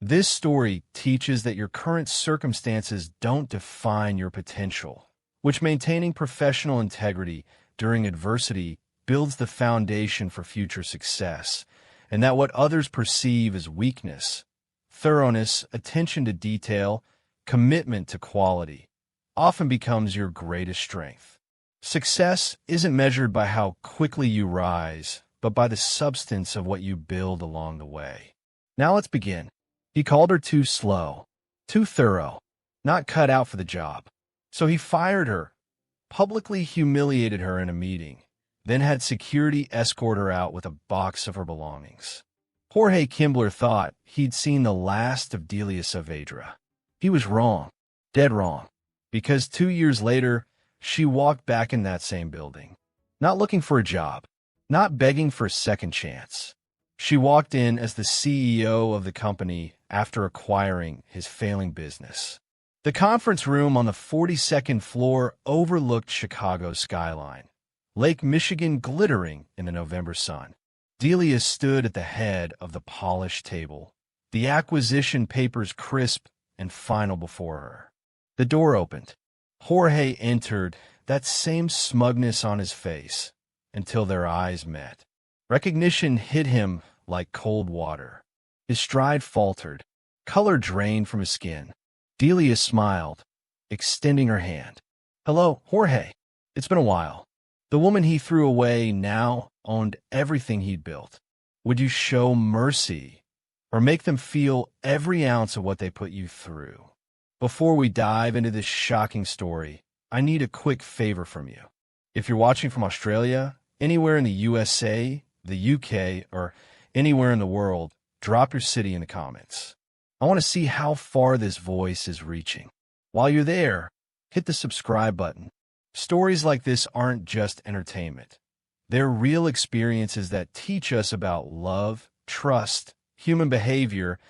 This story teaches that your current circumstances don't define your potential, which maintaining professional integrity during adversity builds the foundation for future success, and that what others perceive as weakness, thoroughness, attention to detail, commitment to quality, often becomes your greatest strength. Success isn't measured by how quickly you rise, but by the substance of what you build along the way. Now let's begin. He called her too slow, too thorough, not cut out for the job. So he fired her, publicly humiliated her in a meeting, then had security escort her out with a box of her belongings. Jorge Kimbler thought he'd seen the last of Delia Saavedra. He was wrong, dead wrong, because 2 years later, she walked back in that same building, not looking for a job, not begging for a second chance. She walked in as the CEO of the company after acquiring his failing business. The conference room on the 42nd floor overlooked Chicago's skyline, Lake Michigan glittering in the November sun. Delia stood at the head of the polished table, the acquisition papers crisp and final before her. The door opened. Jorge entered, that same smugness on his face, until their eyes met. Recognition hit him like cold water. His stride faltered. Color drained from his skin. Delia smiled, extending her hand. "Hello, Jorge. It's been a while." The woman he threw away now owned everything he'd built. Would you show mercy or make them feel every ounce of what they put you through? Before we dive into this shocking story, I need a quick favor from you. If you're watching from Australia, anywhere in the USA, the UK, or anywhere in the world, drop your city in the comments. I want to see how far this voice is reaching. While you're there, hit the subscribe button. Stories like this aren't just entertainment. They're real experiences that teach us about love, trust, human behavior,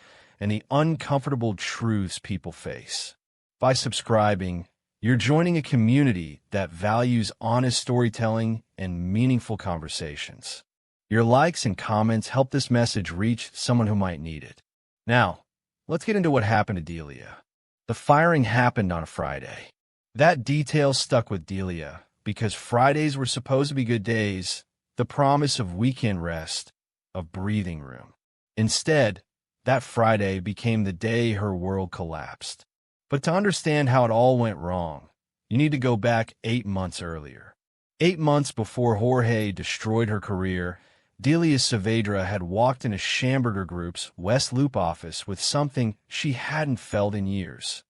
and the uncomfortable truths people face. By subscribing, you're joining a community that values honest storytelling and meaningful conversations. Your likes and comments help this message reach someone who might need it. Now, let's get into what happened to Delia. The firing happened on a Friday. That detail stuck with Delia because Fridays were supposed to be good days, the promise of weekend rest, of breathing room. Instead, that Friday became the day her world collapsed. But to understand how it all went wrong, you need to go back 8 months earlier. 8 months before Jorge destroyed her career, Delia Saavedra had walked into Schamberger Group's West Loop office with something she hadn't felt in years: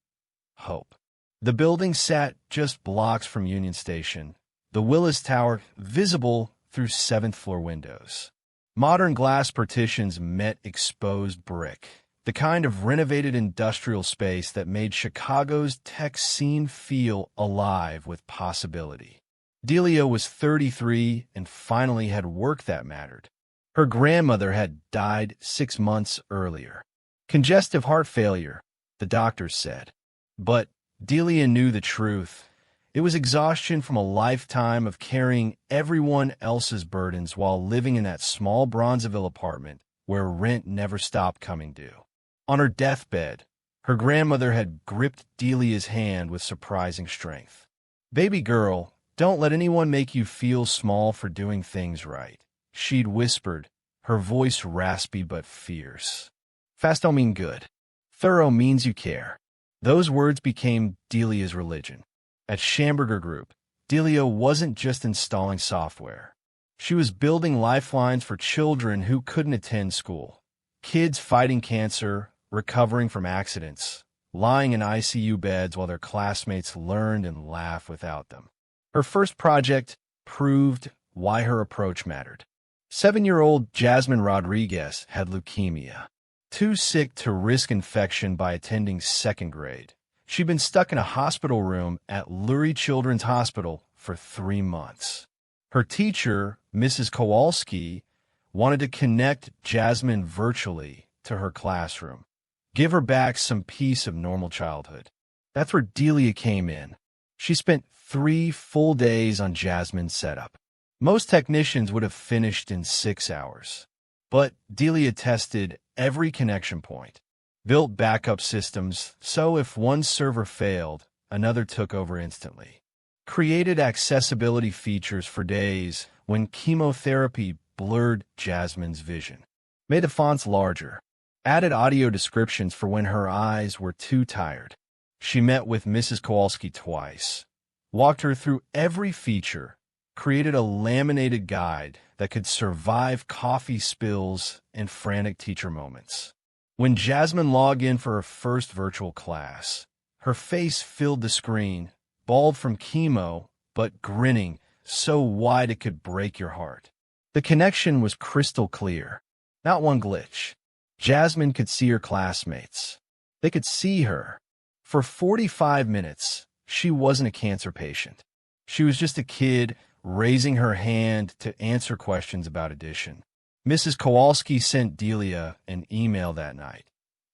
hope. The building sat just blocks from Union Station, the Willis Tower visible through 7th-floor windows. Modern glass partitions met exposed brick, the kind of renovated industrial space that made Chicago's tech scene feel alive with possibility. Delia was 33 and finally had work that mattered. Her grandmother had died 6 months earlier. Congestive heart failure, the doctors said. But Delia knew the truth. It was exhaustion from a lifetime of carrying everyone else's burdens while living in that small Bronzeville apartment where rent never stopped coming due. On her deathbed, her grandmother had gripped Delia's hand with surprising strength. "Baby girl, don't let anyone make you feel small for doing things right," she'd whispered, her voice raspy but fierce. "Fast don't mean good. Thorough means you care." Those words became Delia's religion. At Schamberger Group, Delia wasn't just installing software. She was building lifelines for children who couldn't attend school. Kids fighting cancer, recovering from accidents, lying in ICU beds while their classmates learned and laughed without them. Her first project proved why her approach mattered. 7-year-old Jasmine Rodriguez had leukemia. Too sick to risk infection by attending 2nd grade, she'd been stuck in a hospital room at Lurie Children's Hospital for 3 months. Her teacher, Mrs. Kowalski, wanted to connect Jasmine virtually to her classroom, give her back some piece of normal childhood. That's where Delia came in. She spent 3 full days on Jasmine's setup. Most technicians would have finished in 6 hours. But Delia tested every connection point. built backup systems so if one server failed, another took over instantly. Created accessibility features for days when chemotherapy blurred Jasmine's vision. Made the fonts larger. Added audio descriptions for when her eyes were too tired. She met with Mrs. Kowalski twice. Walked her through every feature. Created a laminated guide that could survive coffee spills and frantic teacher moments. When Jasmine logged in for her first virtual class, her face filled the screen, bald from chemo, but grinning so wide it could break your heart. The connection was crystal clear. Not one glitch. Jasmine could see her classmates. They could see her. For 45 minutes, she wasn't a cancer patient. She was just a kid raising her hand to answer questions about addition. Mrs. Kowalski sent Delia an email that night.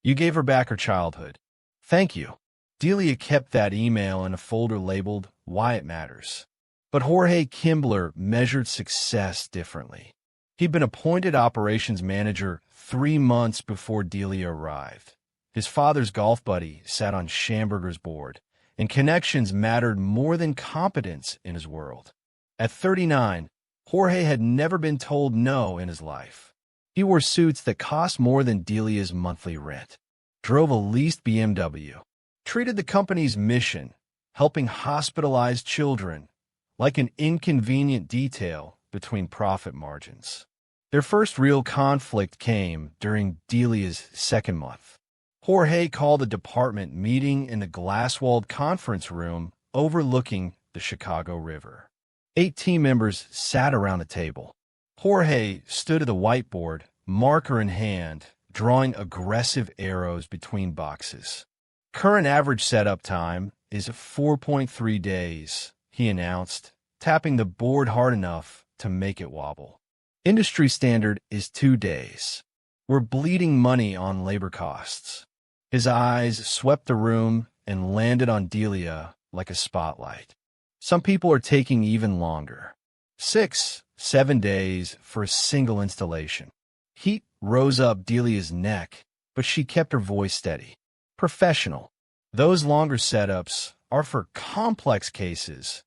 You gave her back her childhood. Thank you. Delia kept that email in a folder labeled Why It Matters. But Jorge Kimbler measured success differently. He'd been appointed operations manager 3 months before Delia arrived. His father's golf buddy sat on Schamberger's board, and connections mattered more than competence in his world. At 39, Jorge had never been told no in his life. He wore suits that cost more than Delia's monthly rent, drove a leased BMW, treated the company's mission, helping hospitalized children, like an inconvenient detail between profit margins. Their first real conflict came during Delia's second month. Jorge called a department meeting in the glass-walled conference room overlooking the Chicago River. 8 team members sat around a table. Jorge stood at the whiteboard, marker in hand, drawing aggressive arrows between boxes. Current average setup time is 4.3 days, he announced, tapping the board hard enough to make it wobble. Industry standard is 2 days. We're bleeding money on labor costs. His eyes swept the room and landed on Delia like a spotlight. Some people are taking even longer. 6, 7 days for a single installation. Heat rose up Delia's neck, but she kept her voice steady. Professional. Those longer setups are for complex cases.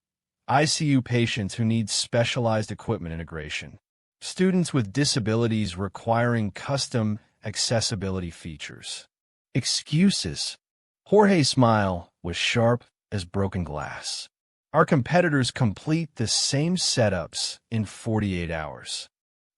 ICU patients who need specialized equipment integration. Students with disabilities requiring custom accessibility features. Excuses. Jorge's smile was sharp as broken glass. Our competitors complete the same setups in 48 hours.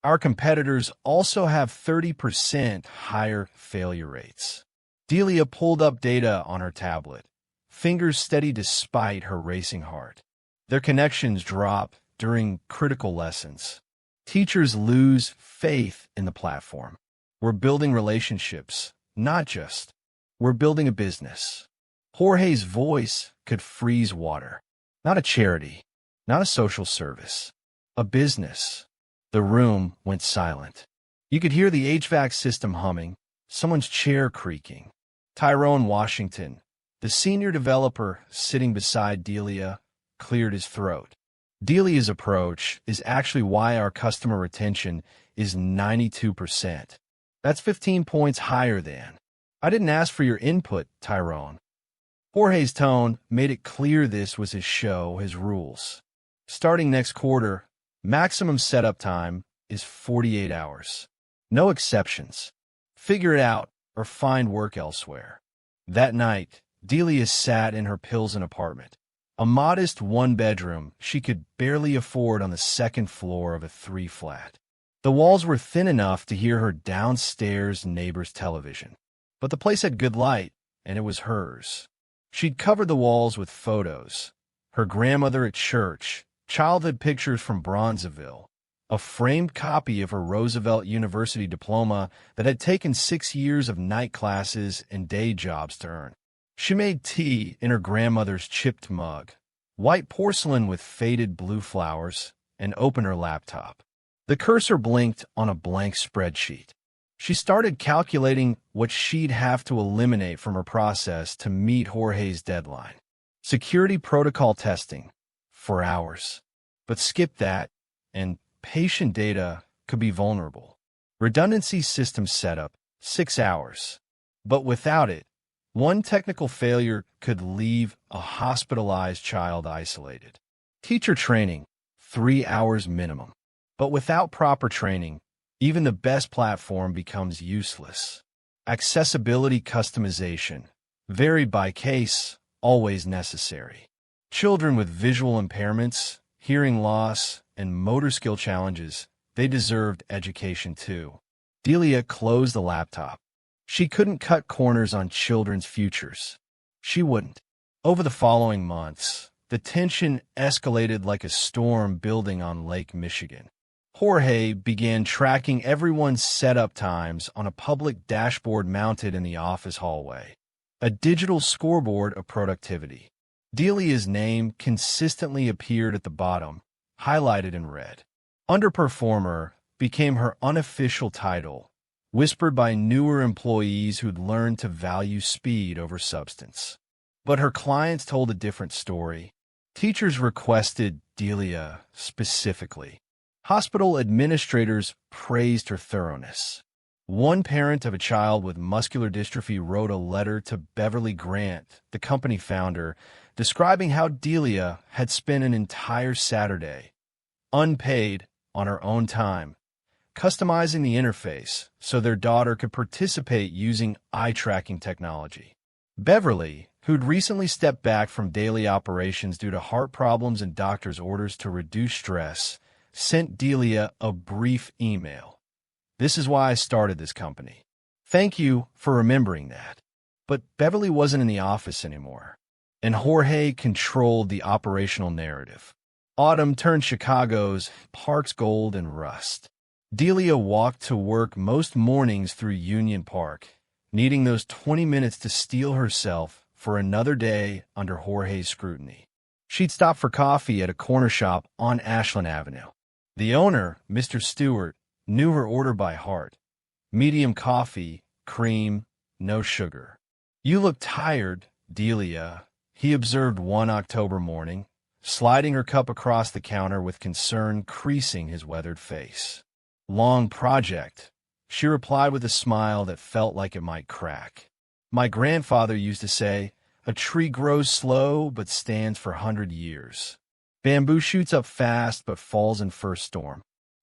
Our competitors also have 30% higher failure rates. Delia pulled up data on her tablet, fingers steady despite her racing heart. Their connections drop during critical lessons. Teachers lose faith in the platform. We're building relationships, not just. We're building a business. Jorge's voice could freeze water. Not a charity, not a social service, a business. The room went silent. You could hear the HVAC system humming, someone's chair creaking. Tyrone Washington, the senior developer sitting beside Delia, cleared his throat. Delia's approach is actually why our customer retention is 92%. That's 15 points higher than. I didn't ask for your input, Tyrone. Jorge's tone made it clear this was his show, his rules. Starting next quarter, maximum setup time is 48 hours. No exceptions. Figure it out or find work elsewhere. That night, Delia sat in her Pilsen apartment, a modest 1-bedroom she could barely afford on the 2nd floor of a 3-flat. The walls were thin enough to hear her downstairs neighbor's television, but the place had good light, and it was hers. She'd covered the walls with photos, her grandmother at church, childhood pictures from Bronzeville, a framed copy of her Roosevelt University diploma that had taken 6 years of night classes and day jobs to earn. She made tea in her grandmother's chipped mug, white porcelain with faded blue flowers, and opened her laptop. The cursor blinked on a blank spreadsheet. She started calculating what she'd have to eliminate from her process to meet Jorge's deadline. Security protocol testing, 4 hours. But skip that, and patient data could be vulnerable. Redundancy system setup, 6 hours. But without it, one technical failure could leave a hospitalized child isolated. Teacher training, 3 hours minimum. But without proper training, even the best platform becomes useless. Accessibility customization, varied by case, always necessary. Children with visual impairments, hearing loss, and motor skill challenges, they deserved education too. Delia closed the laptop. She couldn't cut corners on children's futures. She wouldn't. Over the following months, the tension escalated like a storm building on Lake Michigan. Jorge began tracking everyone's setup times on a public dashboard mounted in the office hallway, a digital scoreboard of productivity. Delia's name consistently appeared at the bottom, highlighted in red. Underperformer became her unofficial title, whispered by newer employees who'd learned to value speed over substance. But her clients told a different story. Teachers requested Delia specifically. Hospital administrators praised her thoroughness. One parent of a child with muscular dystrophy wrote a letter to Beverly Grant, the company founder, describing how Delia had spent an entire Saturday, unpaid, on her own time, customizing the interface so their daughter could participate using eye-tracking technology. Beverly, who'd recently stepped back from daily operations due to heart problems and doctor's orders to reduce stress, sent Delia a brief email. "This is why I started this company. Thank you for remembering that." But Beverly wasn't in the office anymore, and Jorge controlled the operational narrative. Autumn turned Chicago's parks gold and rust. Delia walked to work most mornings through Union Park, needing those 20 minutes to steel herself for another day under Jorge's scrutiny. She'd stop for coffee at a corner shop on Ashland Avenue. The owner, Mr. Stewart, knew her order by heart. Medium coffee, cream, no sugar. "You look tired, Delia," he observed one October morning, sliding her cup across the counter with concern creasing his weathered face. "Long project," she replied with a smile that felt like it might crack. "My grandfather used to say, a tree grows slow but stands for 100 years. Bamboo shoots up fast but falls in first storm."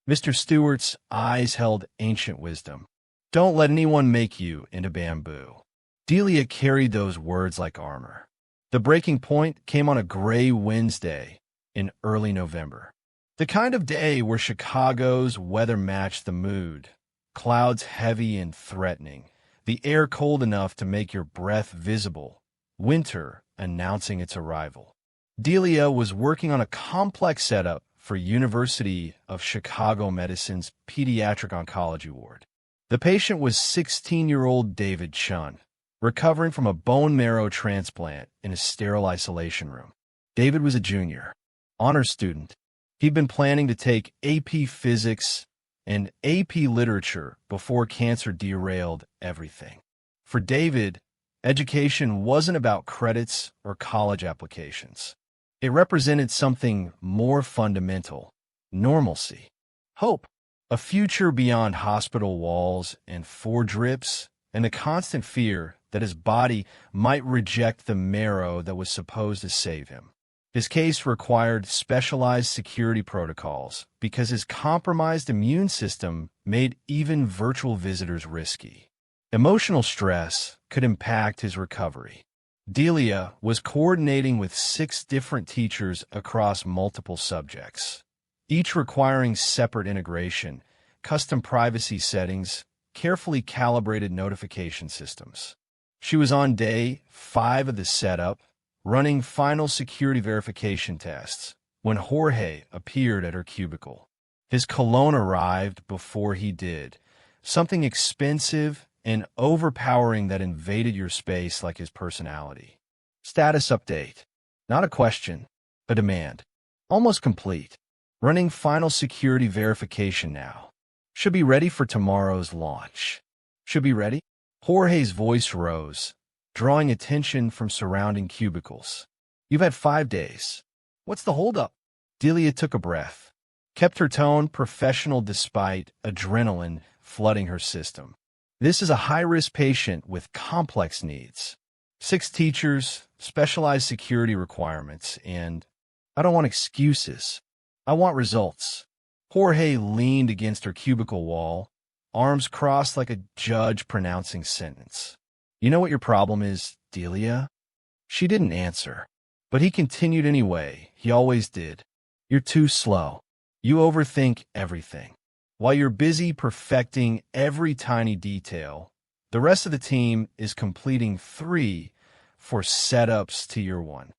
Mr. Stewart's eyes held ancient wisdom. "Don't let anyone make you into bamboo." Delia carried those words like armor. The breaking point came on a gray Wednesday in early November. The kind of day where Chicago's weather matched the mood. Clouds heavy and threatening, the air cold enough to make your breath visible, winter announcing its arrival. Delia was working on a complex setup for University of Chicago Medicine's pediatric oncology ward. The patient was 16-year-old David Chun, recovering from a bone marrow transplant in a sterile isolation room. David was a junior, honors student. He'd been planning to take AP Physics and AP Literature before cancer derailed everything. For David, education wasn't about credits or college applications. It represented something more fundamental: normalcy, hope, a future beyond hospital walls and 4 drips, and the constant fear that his body might reject the marrow that was supposed to save him. His case required specialized security protocols because his compromised immune system made even virtual visitors risky. Emotional stress could impact his recovery. Delia was coordinating with 6 different teachers across multiple subjects, each requiring separate integration, custom privacy settings, carefully calibrated notification systems. She was on day 5 of the setup, running final security verification tests, when Jorge appeared at her cubicle. His cologne arrived before he did, something expensive and overpowering that invaded your space like his personality. "Status update." Not a question, a demand. "Almost complete. Running final security verification now. Should be ready for tomorrow's launch." "Should be ready?" Jorge's voice rose, drawing attention from surrounding cubicles. "You've had 5 days. What's the holdup?" Delia took a breath, kept her tone professional despite adrenaline flooding her system. This is a high-risk patient with complex needs. 6 teachers, specialized security requirements, and I don't want excuses. I want results. Jorge leaned against her cubicle wall, arms crossed like a judge pronouncing sentence. You know what your problem is, Delia? She didn't answer, but he continued anyway. He always did. You're too slow. You overthink everything. While you're busy perfecting every tiny detail, the rest of the team is completing 3 for setups to your 1.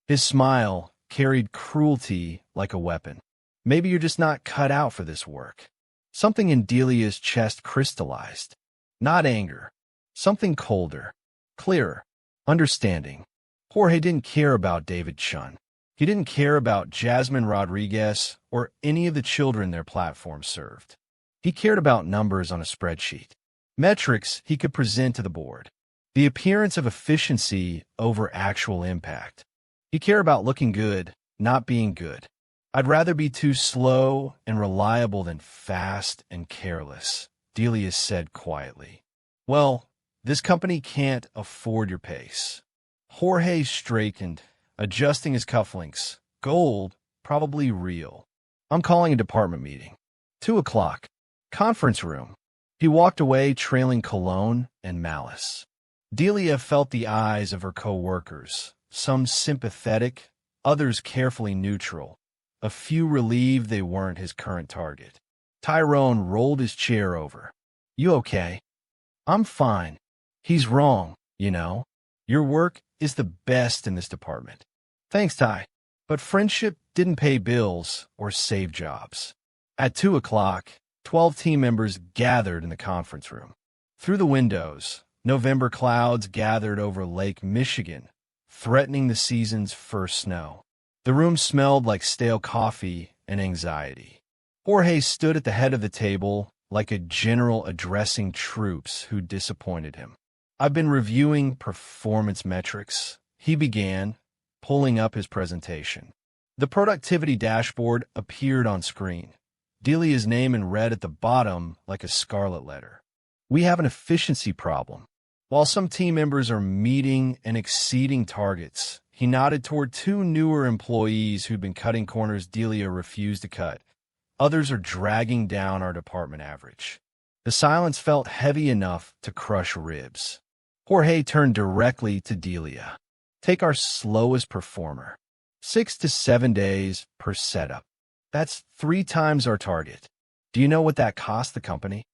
His smile carried cruelty like a weapon. Maybe you're just not cut out for this work. Something in Delia's chest crystallized. Not anger. Something colder, clearer, understanding. Jorge didn't care about David Chun. He didn't care about Jasmine Rodriguez or any of the children their platform served. He cared about numbers on a spreadsheet. Metrics he could present to the board. The appearance of efficiency over actual impact. He cared about looking good, not being good. I'd rather be too slow and reliable than fast and careless, Delia said quietly. Well, this company can't afford your pace. Jorge straightened, adjusting his cufflinks. Gold, probably real. I'm calling a department meeting. 2 o'clock. Conference room. He walked away trailing cologne and malice. Delia felt the eyes of her co-workers, some sympathetic, others carefully neutral, a few relieved they weren't his current target. Tyrone rolled his chair over. You okay? I'm fine. He's wrong, you know. Your work is the best in this department. Thanks, Ty. But friendship didn't pay bills or save jobs. At 2 o'clock, 12 team members gathered in the conference room. Through the windows, November clouds gathered over Lake Michigan, threatening the season's first snow. The room smelled like stale coffee and anxiety. Jorge stood at the head of the table like a general addressing troops who disappointed him. I've been reviewing performance metrics, he began, pulling up his presentation. The productivity dashboard appeared on screen. Delia's name in red at the bottom like a scarlet letter. We have an efficiency problem. While some team members are meeting and exceeding targets, he nodded toward 2 newer employees who'd been cutting corners Delia refused to cut. Others are dragging down our department average. The silence felt heavy enough to crush ribs. Jorge turned directly to Delia. Take our slowest performer. 6 to 7 days per setup. That's 3 times our target. Do you know what that cost the company?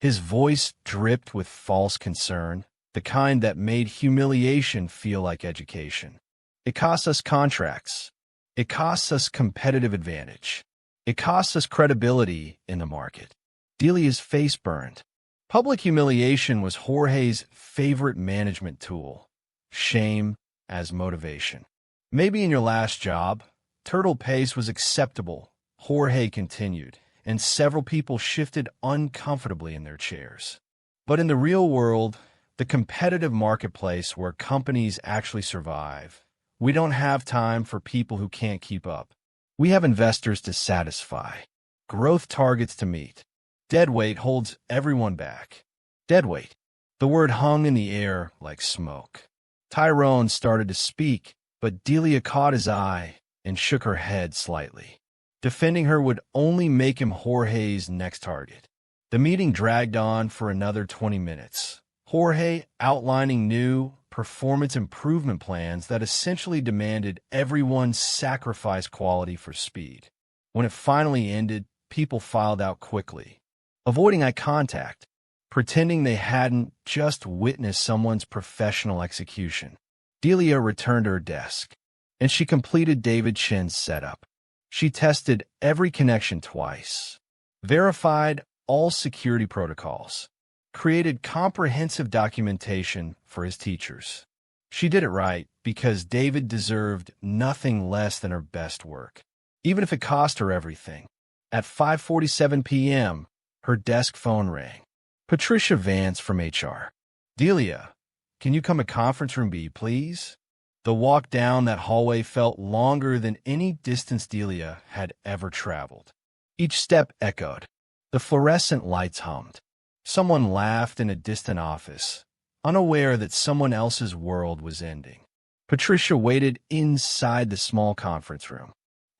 His voice dripped with false concern, the kind that made humiliation feel like education. It costs us contracts. It costs us competitive advantage. It costs us credibility in the market. Delia's face burned. Public humiliation was Jorge's favorite management tool. Shame as motivation. Maybe in your last job, turtle pace was acceptable, Jorge continued, and several people shifted uncomfortably in their chairs. But in the real world, the competitive marketplace where companies actually survive, we don't have time for people who can't keep up. We have investors to satisfy, growth targets to meet. Deadweight holds everyone back. Deadweight. The word hung in the air like smoke. Tyrone started to speak, but Delia caught his eye and shook her head slightly. Defending her would only make him Jorge's next target. The meeting dragged on for another 20 minutes. Jorge outlining new performance improvement plans that essentially demanded everyone sacrifice quality for speed. When it finally ended, people filed out quickly, avoiding eye contact, pretending they hadn't just witnessed someone's professional execution. Delia returned to her desk, and she completed David Chen's setup. She tested every connection twice, verified all security protocols, created comprehensive documentation for his teachers. She did it right because David deserved nothing less than her best work, even if it cost her everything. At 5:47 p.m., her desk phone rang. Patricia Vance from HR. Delia, can you come to conference room B, please? The walk down that hallway felt longer than any distance Delia had ever traveled. Each step echoed. The fluorescent lights hummed. Someone laughed in a distant office, unaware that someone else's world was ending. Patricia waited inside the small conference room.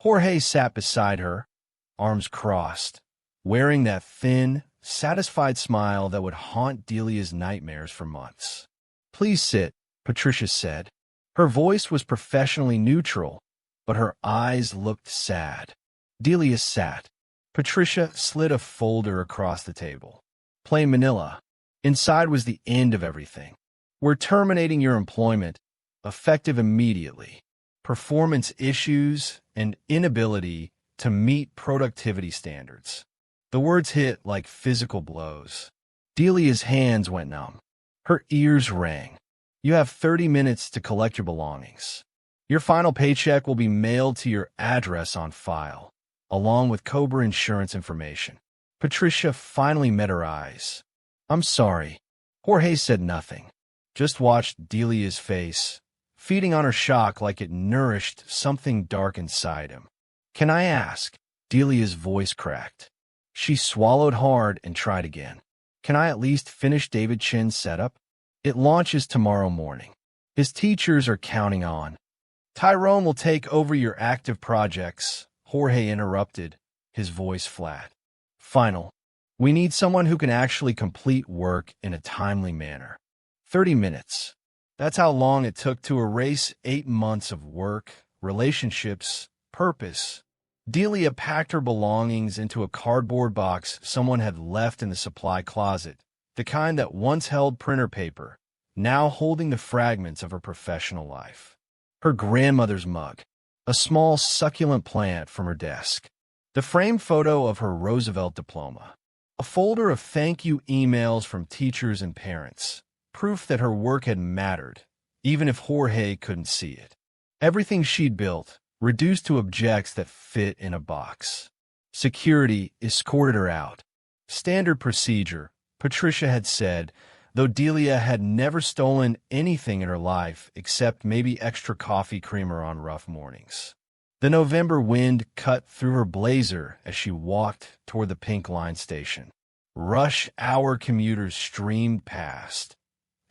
Jorge sat beside her, arms crossed, wearing that thin, satisfied smile that would haunt Delia's nightmares for months. "Please sit," Patricia said. Her voice was professionally neutral, but her eyes looked sad. Delia sat. Patricia slid a folder across the table. "Plain manila." Inside was the end of everything. "We're terminating your employment, effective immediately. Performance issues and inability to meet productivity standards." The words hit like physical blows. Delia's hands went numb. Her ears rang. "You have 30 minutes to collect your belongings. Your final paycheck will be mailed to your address on file, along with Cobra insurance information." Patricia finally met her eyes. "I'm sorry." Jorge said nothing, just watched Delia's face, feeding on her shock like it nourished something dark inside him. "Can I ask?" Delia's voice cracked. She swallowed hard and tried again. "Can I at least finish David Chin's setup? It launches tomorrow morning. His teachers are counting on." "Tyrone will take over your active projects," Jorge interrupted, his voice flat. "Final. We need someone who can actually complete work in a timely manner." 30 minutes. That's how long it took to erase 8 months of work, relationships, purpose. Delia packed her belongings into a cardboard box someone had left in the supply closet, the kind that once held printer paper, now holding the fragments of her professional life. Her grandmother's mug, a small succulent plant from her desk, the framed photo of her Roosevelt diploma, a folder of thank you emails from teachers and parents, proof that her work had mattered, even if Jorge couldn't see it. Everything she'd built, reduced to objects that fit in a box. Security escorted her out. Standard procedure, Patricia had said, though Delia had never stolen anything in her life except maybe extra coffee creamer on rough mornings. The November wind cut through her blazer as she walked toward the Pink Line station. Rush hour commuters streamed past,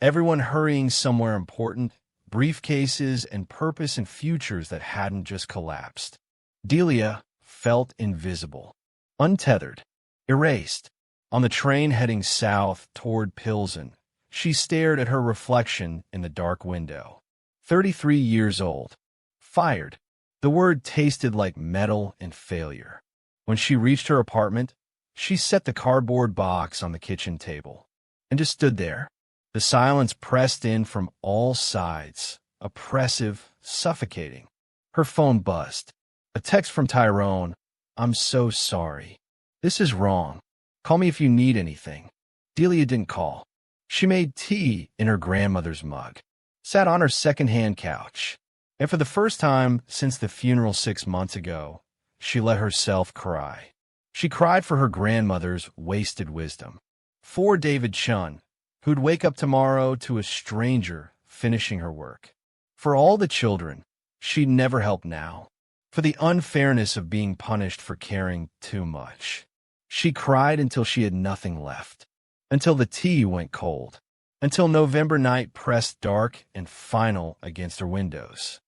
everyone hurrying somewhere important, briefcases and purpose and futures that hadn't just collapsed. Delia felt invisible, untethered, erased. On the train heading south toward Pilsen, she stared at her reflection in the dark window. 33 years old. Fired. The word tasted like metal and failure. When she reached her apartment, she set the cardboard box on the kitchen table and just stood there. The silence pressed in from all sides, oppressive, suffocating. Her phone buzzed. A text from Tyrone. "I'm so sorry. This is wrong. Call me if you need anything." Delia didn't call. She made tea in her grandmother's mug, sat on her second-hand couch, and for the first time since the funeral 6 months ago, she let herself cry. She cried for her grandmother's wasted wisdom, for David Chun, who'd wake up tomorrow to a stranger finishing her work, for all the children she'd never help now, for the unfairness of being punished for caring too much. She cried until she had nothing left, until the tea went cold, until November night pressed dark and final against her windows.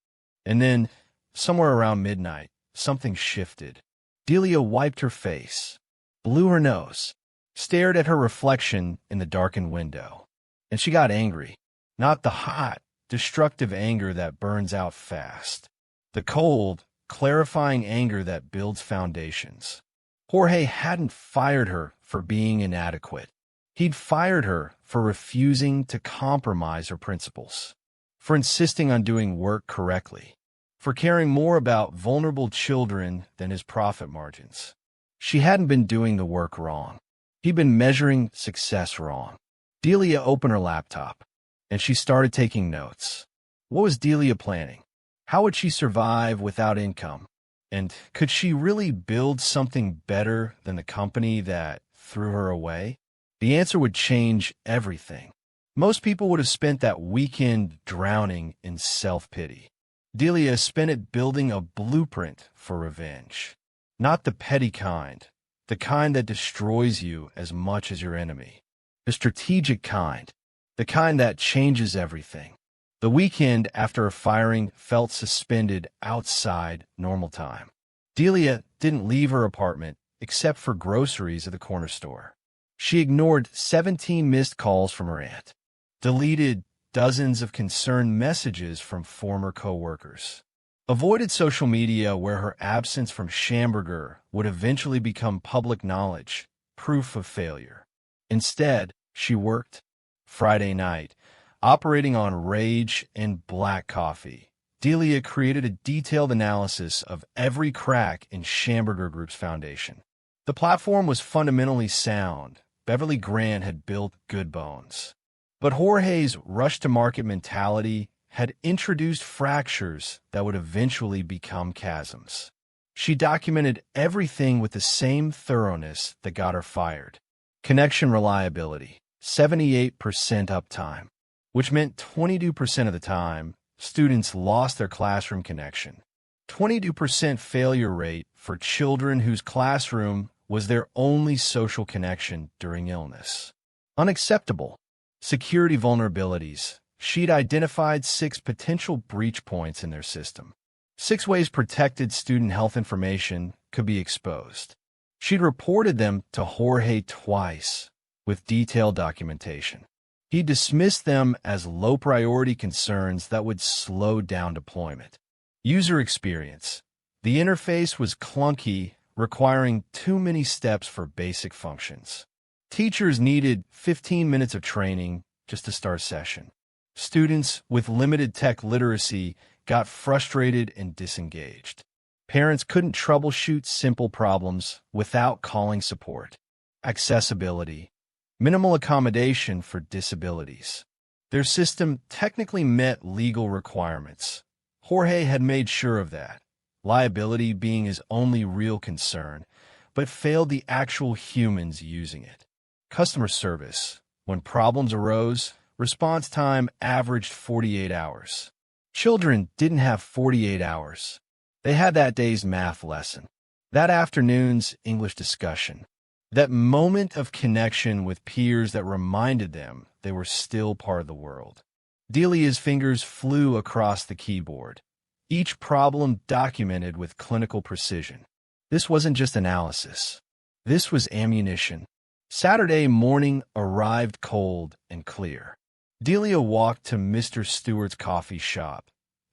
And then, somewhere around midnight, something shifted. Delia wiped her face, blew her nose, stared at her reflection in the darkened window. And she got angry. Not the hot, destructive anger that burns out fast. The cold, clarifying anger that builds foundations. Jorge hadn't fired her for being inadequate. He'd fired her for refusing to compromise her principles, for insisting on doing work correctly, for caring more about vulnerable children than his profit margins. She hadn't been doing the work wrong. He'd been measuring success wrong. Delia opened her laptop, and she started taking notes. What was Delia planning? How would she survive without income? And could she really build something better than the company that threw her away? The answer would change everything. Most people would have spent that weekend drowning in self-pity. Delia spent it building a blueprint for revenge. Not the petty kind, the kind that destroys you as much as your enemy. the strategic kind, the kind that changes everything. The weekend after a firing felt suspended outside normal time. Delia didn't leave her apartment except for groceries at the corner store. She ignored 17 missed calls from her aunt, deleted dozens of concerned messages from former coworkers, avoided social media where her absence from Schamberger would eventually become public knowledge, proof of failure. Instead, she worked. Friday night, operating on rage and black coffee, Delia created a detailed analysis of every crack in Schamberger Group's foundation. The platform was fundamentally sound. Beverly Grant had built good bones. But Jorge's rush-to-market mentality had introduced fractures that would eventually become chasms. She documented everything with the same thoroughness that got her fired. Connection reliability, 78% uptime, which meant 22% of the time, students lost their classroom connection. 22% failure rate for children whose classroom was their only social connection during illness. Unacceptable. Security vulnerabilities. She'd identified 6 potential breach points in their system. 6 ways protected student health information could be exposed. She'd reported them to Jorge twice, with detailed documentation. He dismissed them as low-priority concerns that would slow down deployment. User experience. The interface was clunky, requiring too many steps for basic functions. Teachers needed 15 minutes of training just to start a session. Students with limited tech literacy got frustrated and disengaged. Parents couldn't troubleshoot simple problems without calling support. Accessibility. Minimal accommodation for disabilities. Their system technically met legal requirements. Jorge had made sure of that, liability being his only real concern, but failed the actual humans using it. Customer service. When problems arose, response time averaged 48 hours. Children didn't have 48 hours. They had that day's math lesson, that afternoon's English discussion, that moment of connection with peers that reminded them they were still part of the world. Delia's fingers flew across the keyboard, each problem documented with clinical precision. This wasn't just analysis. This was ammunition. Saturday morning arrived cold and clear. Delia walked to Mr. Stewart's coffee shop,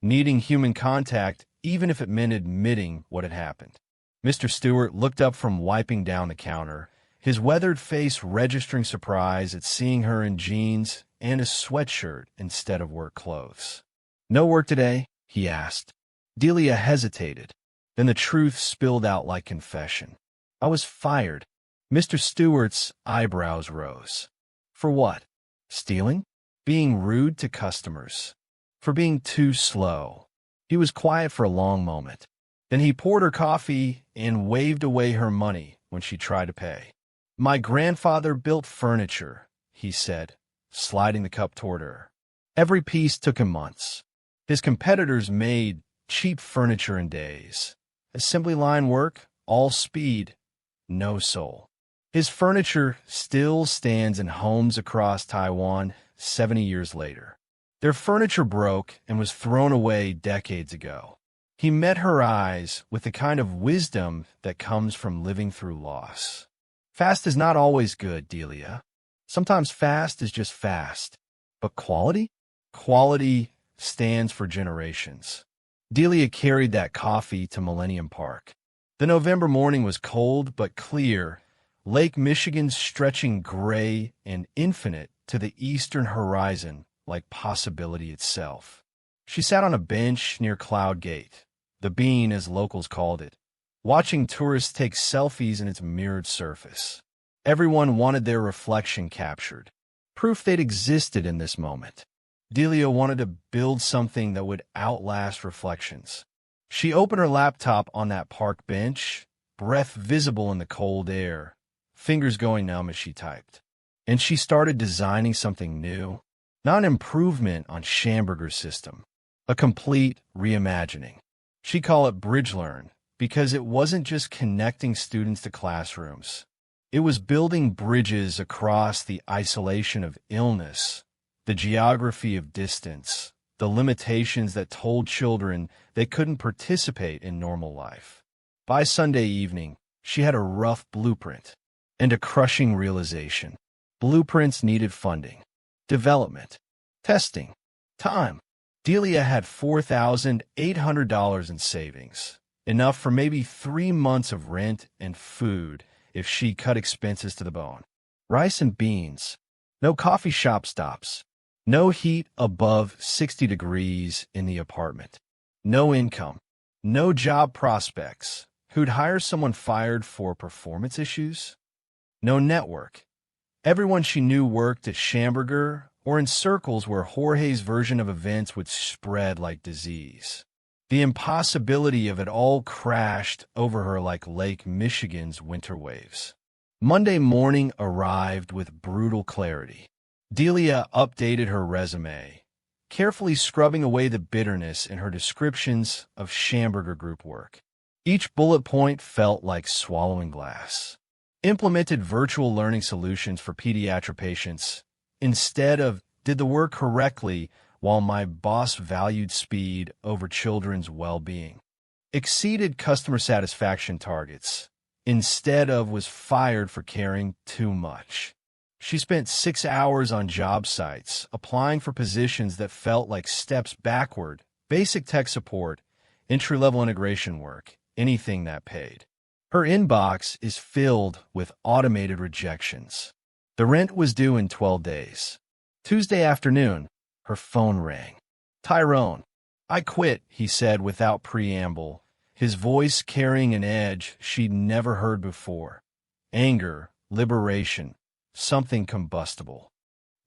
needing human contact even if it meant admitting what had happened. Mr. Stewart looked up from wiping down the counter, his weathered face registering surprise at seeing her in jeans and a sweatshirt instead of work clothes. "No work today?" he asked. Delia hesitated. Then the truth spilled out like confession. "I was fired." Mr. Stewart's eyebrows rose. "For what? Stealing? Being rude to customers? For being too slow?" He was quiet for a long moment. Then he poured her coffee and waved away her money when she tried to pay. "My grandfather built furniture," he said, sliding the cup toward her. "Every piece took him months. His competitors made cheap furniture in days. Assembly line work, all speed, no soul. His furniture still stands in homes across Taiwan 70 years later. Their furniture broke and was thrown away decades ago." He met her eyes with the kind of wisdom that comes from living through loss. "Fast is not always good, Delia. Sometimes fast is just fast. But quality? Quality stands for generations." Delia carried that coffee to Millennium Park. The November morning was cold but clear, Lake Michigan stretching gray and infinite to the eastern horizon like possibility itself. She sat on a bench near Cloud Gate, the bean as locals called it, watching tourists take selfies in its mirrored surface. Everyone wanted their reflection captured, proof they'd existed in this moment. Delia wanted to build something that would outlast reflections. She opened her laptop on that park bench, breath visible in the cold air, fingers going numb as she typed. And she started designing something new, not an improvement on Schamberger's system, a complete reimagining. She called it BridgeLearn because it wasn't just connecting students to classrooms. It was building bridges across the isolation of illness, the geography of distance, the limitations that told children they couldn't participate in normal life. By Sunday evening, she had a rough blueprint and a crushing realization. Blueprints needed funding, development, testing, time. Delia had $4,800 in savings, enough for maybe 3 months of rent and food if she cut expenses to the bone. Rice and beans, no coffee shop stops, no heat above 60 degrees in the apartment, no income, no job prospects. Who'd hire someone fired for performance issues? No network. Everyone she knew worked at Schamberger or in circles where Jorge's version of events would spread like disease. The impossibility of it all crashed over her like Lake Michigan's winter waves. Monday morning arrived with brutal clarity. Delia updated her resume, carefully scrubbing away the bitterness in her descriptions of Schamberger group work. Each bullet point felt like swallowing glass. Implemented virtual learning solutions for pediatric patients instead of did the work correctly while my boss valued speed over children's well-being. Exceeded customer satisfaction targets instead of was fired for caring too much. She spent 6 hours on job sites, applying for positions that felt like steps backward, basic tech support, entry-level integration work, anything that paid. Her inbox is filled with automated rejections. The rent was due in 12 days. Tuesday afternoon, her phone rang. "Tyrone, I quit," he said without preamble, his voice carrying an edge she'd never heard before. Anger, liberation, something combustible.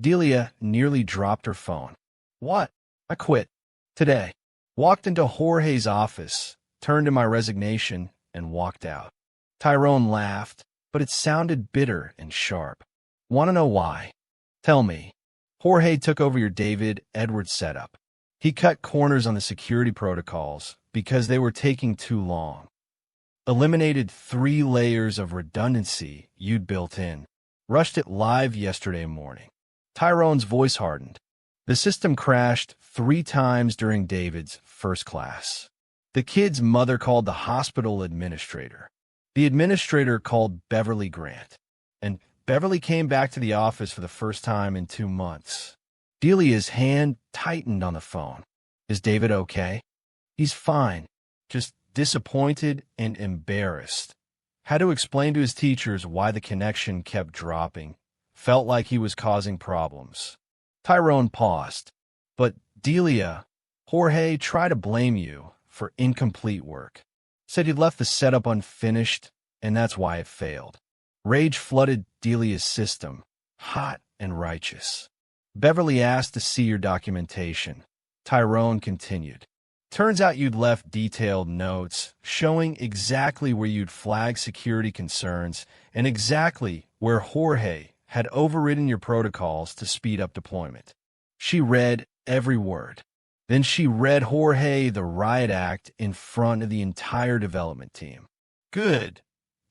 Delia nearly dropped her phone. "What?" "I quit. Today." Walked into Jorge's office, turned in my resignation, and walked out. Tyrone laughed, but it sounded bitter and sharp. "Want to know why?" "Tell me." "Jorge took over your David Edwards setup. He cut corners on the security protocols because they were taking too long. Eliminated 3 layers of redundancy you'd built in. Rushed it live yesterday morning." Tyrone's voice hardened. "The system crashed 3 times during David's first class. The kid's mother called the hospital administrator. The administrator called Beverly Grant. And Beverly came back to the office for the first time in 2 months." Delia's hand tightened on the phone. "Is David okay?" "He's fine. Just disappointed and embarrassed. Had to explain to his teachers why the connection kept dropping. Felt like he was causing problems." Tyrone paused. "But Delia, Jorge tried to blame you for incomplete work. Said you'd left the setup unfinished, and that's why it failed." Rage flooded Delia's system, hot and righteous. "Beverly asked to see your documentation." Tyrone continued. "Turns out you'd left detailed notes showing exactly where you'd flagged security concerns and exactly where Jorge had overridden your protocols to speed up deployment." She read every word. Then she read Jorge the riot act in front of the entire development team. "Good,"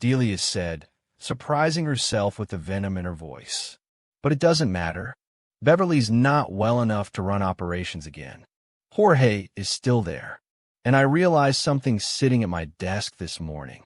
Delia said, surprising herself with the venom in her voice. "But it doesn't matter. Beverly's not well enough to run operations again. Jorge is still there. And I realized something sitting at my desk this morning."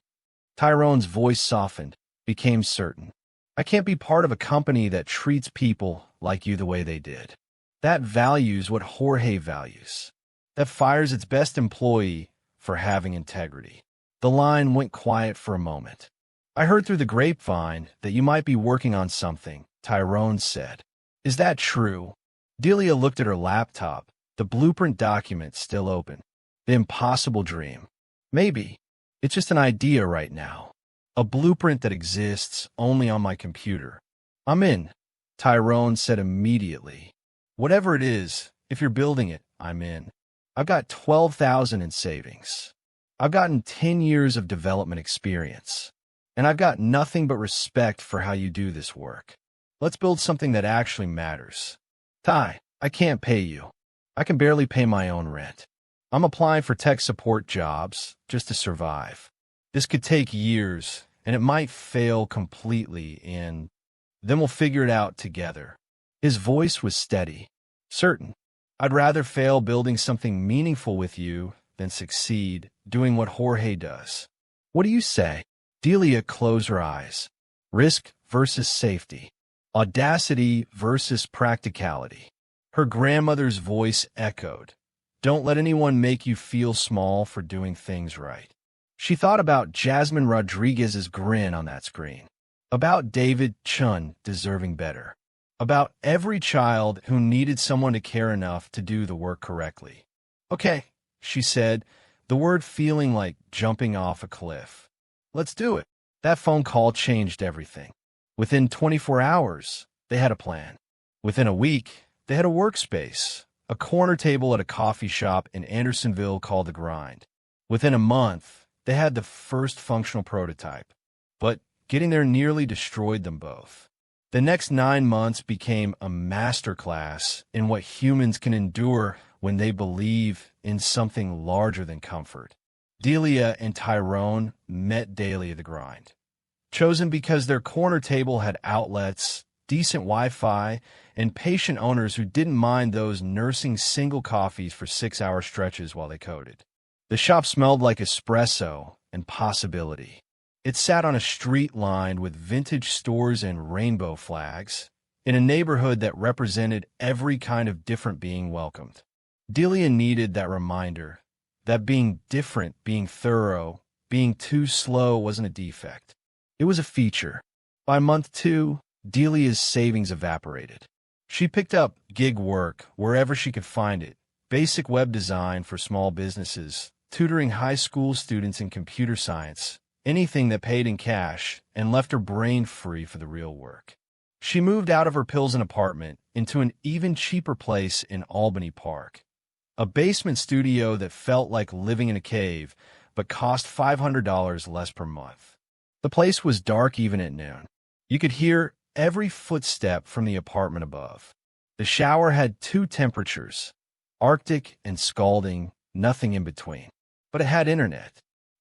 Tyrone's voice softened, became certain. "I can't be part of a company that treats people like you the way they did. That values what Jorge values. That fires its best employee for having integrity." The line went quiet for a moment. "I heard through the grapevine that you might be working on something," Tyrone said. "Is that true?" Delia looked at her laptop, the blueprint document still open. The impossible dream. "Maybe. It's just an idea right now. A blueprint that exists only on my computer." "I'm in," Tyrone said immediately. "Whatever it is, if you're building it, I'm in. I've got $12,000 in savings. I've gotten 10 years of development experience. And I've got nothing but respect for how you do this work. Let's build something that actually matters. Ty, I can't pay you. I can barely pay my own rent. I'm applying for tech support jobs just to survive. This could take years, and it might fail completely, and then we'll figure it out together. His voice was steady, certain. I'd rather fail building something meaningful with you than succeed doing what Jorge does. What do you say? Delia closed her eyes. Risk versus safety. Audacity versus practicality. Her grandmother's voice echoed. Don't let anyone make you feel small for doing things right. She thought about Jasmine Rodriguez's grin on that screen. About David Chun deserving better. About every child who needed someone to care enough to do the work correctly. Okay, she said, the word feeling like jumping off a cliff. Let's do it. That phone call changed everything. Within 24 hours, they had a plan. Within a week, they had a workspace, a corner table at a coffee shop in Andersonville called The Grind. Within a month, they had the first functional prototype. But getting there nearly destroyed them both. The next 9 months became a masterclass in what humans can endure when they believe in something larger than comfort. Delia and Tyrone met daily at The Grind. Chosen because their corner table had outlets, decent Wi-Fi, and patient owners who didn't mind those nursing single coffees for 6-hour stretches while they coded. The shop smelled like espresso and possibility. It sat on a street lined with vintage stores and rainbow flags, in a neighborhood that represented every kind of different being welcomed. Delia needed that reminder that being different, being thorough, being too slow wasn't a defect. It was a feature. By month 2, Delia's savings evaporated. She picked up gig work wherever she could find it, basic web design for small businesses, tutoring high school students in computer science, anything that paid in cash, and left her brain free for the real work. She moved out of her Pilsen apartment into an even cheaper place in Albany Park. A basement studio that felt like living in a cave, but cost $500 less per month. The place was dark even at noon. You could hear every footstep from the apartment above. The shower had 2 temperatures, Arctic and scalding, nothing in between. But it had internet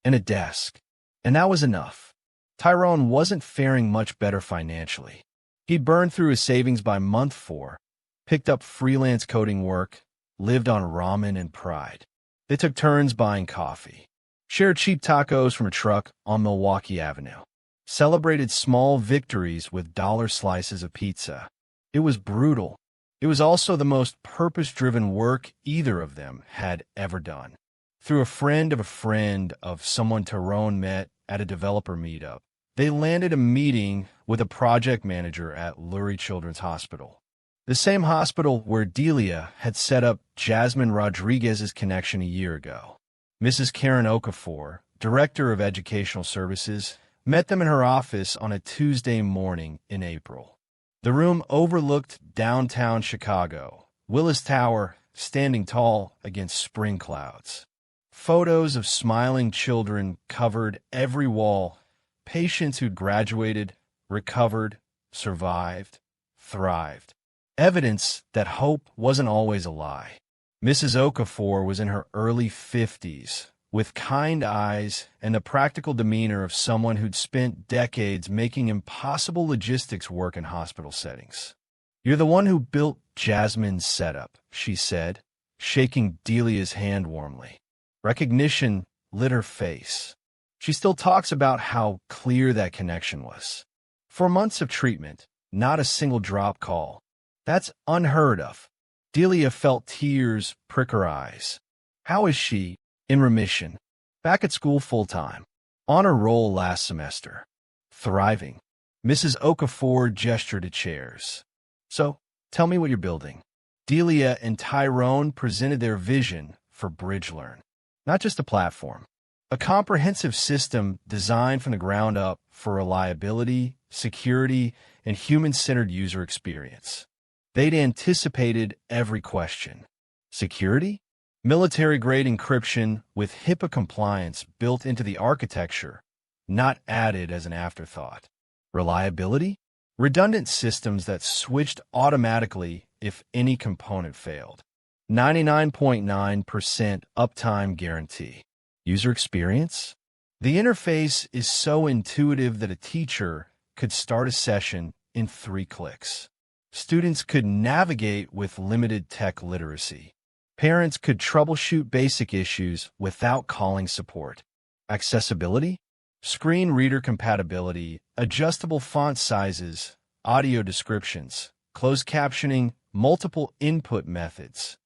and a desk. And that was enough. Tyrone wasn't faring much better financially. He'd burned through his savings by month 4, picked up freelance coding work, lived on ramen and pride. They took turns buying coffee, shared cheap tacos from a truck on Milwaukee Avenue, celebrated small victories with dollar slices of pizza. It was brutal. It was also the most purpose-driven work either of them had ever done. Through a friend of someone Tyrone met at a developer meetup, they landed a meeting with a project manager at Lurie Children's Hospital, the same hospital where Delia had set up Jasmine Rodriguez's connection a year ago. Mrs. Karen Okafor, Director of Educational Services, met them in her office on a Tuesday morning in April. The room overlooked downtown Chicago, Willis Tower standing tall against spring clouds. Photos of smiling children covered every wall, patients who'd graduated, recovered, survived, thrived. Evidence that hope wasn't always a lie. Mrs. Okafor was in her early 50s, with kind eyes and the practical demeanor of someone who'd spent decades making impossible logistics work in hospital settings. "You're the one who built Jasmine's setup," she said, shaking Delia's hand warmly. Recognition lit her face. She still talks about how clear that connection was. 4 months of treatment, not a single drop call. That's unheard of. Delia felt tears prick her eyes. How is she? In remission. Back at school full-time. On her roll last semester. Thriving. Mrs. Okafor gestured to chairs. "So, tell me what you're building." Delia and Tyrone presented their vision for BridgeLearn. Not just a platform. A comprehensive system designed from the ground up for reliability, security, and human-centered user experience. They'd anticipated every question. Security? Military-grade encryption with HIPAA compliance built into the architecture, not added as an afterthought. Reliability? Redundant systems that switched automatically if any component failed. 99.9% uptime guarantee. User experience? The interface is so intuitive that a teacher could start a session in 3 clicks. Students could navigate with limited tech literacy. Parents could troubleshoot basic issues without calling support. Accessibility, screen reader compatibility, adjustable font sizes, audio descriptions, closed captioning, multiple input methods.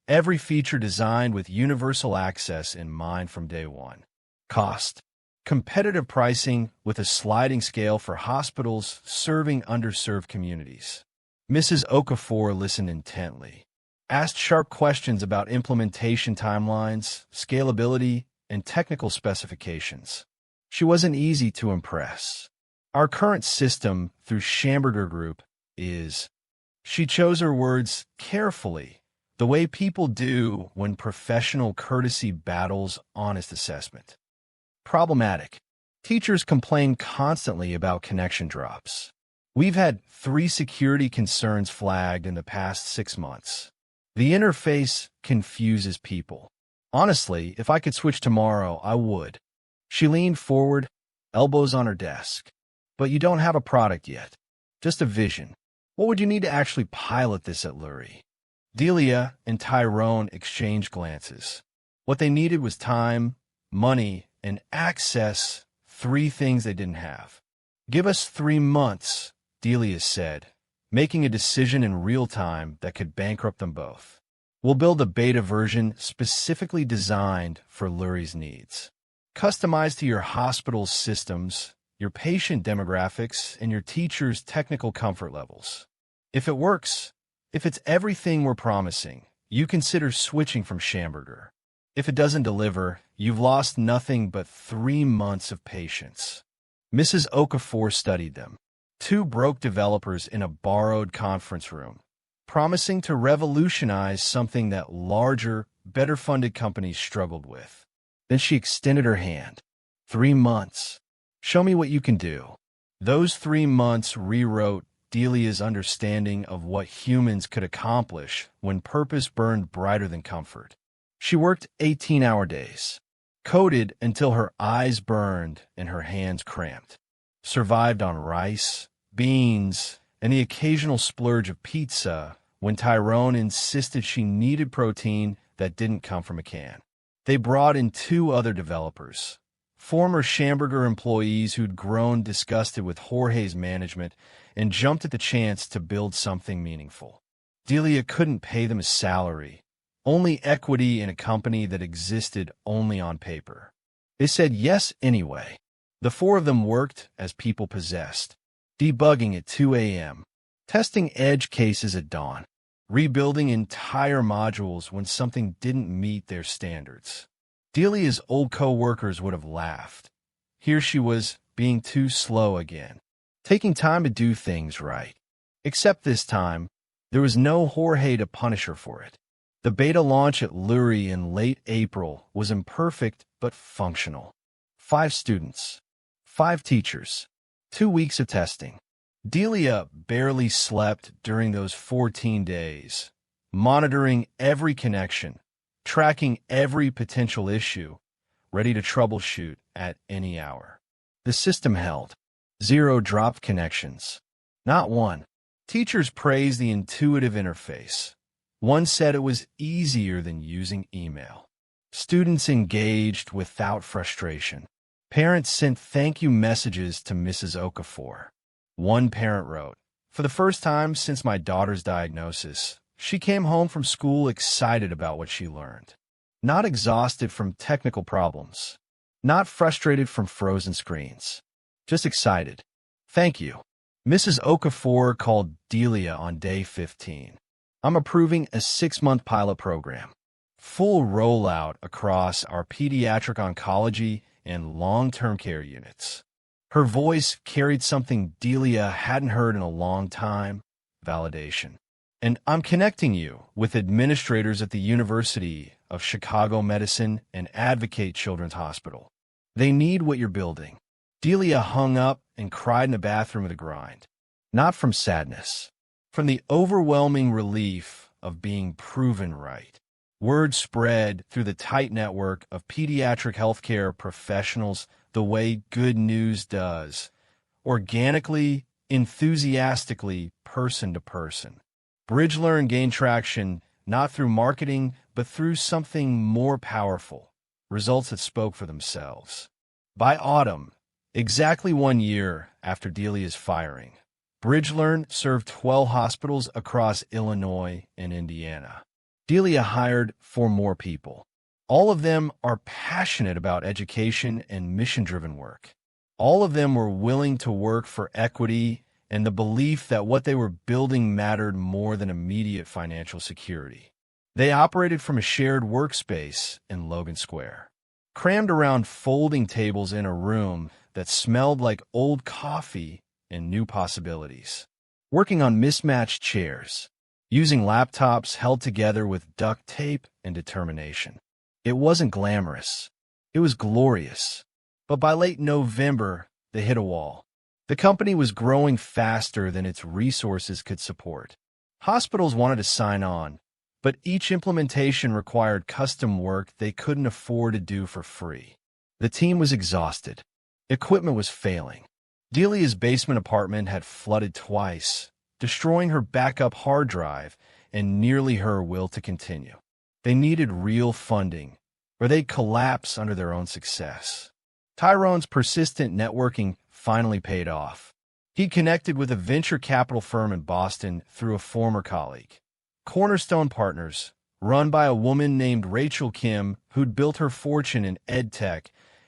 Every feature designed with universal access in mind from day one. Cost. Competitive pricing with a sliding scale for hospitals serving underserved communities. Mrs. Okafor listened intently, asked sharp questions about implementation timelines, scalability, and technical specifications. She wasn't easy to impress. Our current system through Schamberger Group is, she chose her words carefully, the way people do when professional courtesy battles honest assessment. Problematic. Teachers complain constantly about connection drops. We've had 3 security concerns flagged in the past 6 months. The interface confuses people. Honestly, if I could switch tomorrow, I would. She leaned forward, elbows on her desk. But you don't have a product yet. Just a vision. What would you need to actually pilot this at Lurie? Delia and Tyrone exchanged glances. What they needed was time, money, and access, 3 things they didn't have. Give us 3 months, Delia said, making a decision in real time that could bankrupt them both. We'll build a beta version specifically designed for Lurie's needs. Customized to your hospital's systems, your patient demographics, and your teacher's technical comfort levels. If it works, if it's everything we're promising, you consider switching from Schamberger. If it doesn't deliver, you've lost nothing but 3 months of patience. Mrs. Okafor studied them. 2 broke developers in a borrowed conference room, promising to revolutionize something that larger, better-funded companies struggled with. Then she extended her hand. 3 months. Show me what you can do. Those 3 months rewrote Delia's understanding of what humans could accomplish when purpose burned brighter than comfort. She worked 18-hour days, coded until her eyes burned and her hands cramped, survived on rice, beans, and the occasional splurge of pizza when Tyrone insisted she needed protein that didn't come from a can. They brought in 2 other developers, former Schamberger employees who'd grown disgusted with Jorge's management and jumped at the chance to build something meaningful. Delia couldn't pay them a salary, only equity in a company that existed only on paper. They said yes anyway. The 4 of them worked as people possessed, debugging at 2 a.m., testing edge cases at dawn, rebuilding entire modules when something didn't meet their standards. Delia's old co-workers would have laughed. Here she was, being too slow again, taking time to do things right. Except this time, there was no Jorge to punish her for it. The beta launch at Lurie in late April was imperfect but functional. 5 students, 5 teachers, 2 weeks of testing. Delia barely slept during those 14 days, monitoring every connection, tracking every potential issue, ready to troubleshoot at any hour. The system held. 0 dropped connections. Not one. Teachers praised the intuitive interface. One said it was easier than using email. Students engaged without frustration. Parents sent thank you messages to Mrs. Okafor. One parent wrote, "For the first time since my daughter's diagnosis, she came home from school excited about what she learned. Not exhausted from technical problems. Not frustrated from frozen screens. Just excited. Thank you." Mrs. Okafor called Delia on day 15. "I'm approving a 6-month pilot program. Full rollout across our pediatric oncology and long-term care units." Her voice carried something Delia hadn't heard in a long time: validation. "And I'm connecting you with administrators at the University of Chicago Medicine and Advocate Children's Hospital. They need what you're building." Delia hung up and cried in the bathroom with a grind. Not from sadness, from the overwhelming relief of being proven right. Word spread through the tight network of pediatric healthcare professionals the way good news does, organically, enthusiastically, person to person. BridgeLearn gained traction not through marketing, but through something more powerful, results that spoke for themselves. By autumn, exactly 1 year after Delia's firing, BridgeLearn served 12 hospitals across Illinois and Indiana. Delia hired 4 more people. All of them are passionate about education and mission-driven work. All of them were willing to work for equity and the belief that what they were building mattered more than immediate financial security. They operated from a shared workspace in Logan Square, crammed around folding tables in a room that smelled like old coffee and new possibilities. Working on mismatched chairs, using laptops held together with duct tape and determination. It wasn't glamorous. It was glorious. But by late November, they hit a wall. The company was growing faster than its resources could support. Hospitals wanted to sign on, but each implementation required custom work they couldn't afford to do for free. The team was exhausted. Equipment was failing. Delia's basement apartment had flooded twice, destroying her backup hard drive and nearly her will to continue. They needed real funding, or they'd collapse under their own success. Tyrone's persistent networking finally paid off. He connected with a venture capital firm in Boston through a former colleague. Cornerstone Partners, run by a woman named Rachel Kim, who'd built her fortune in edtech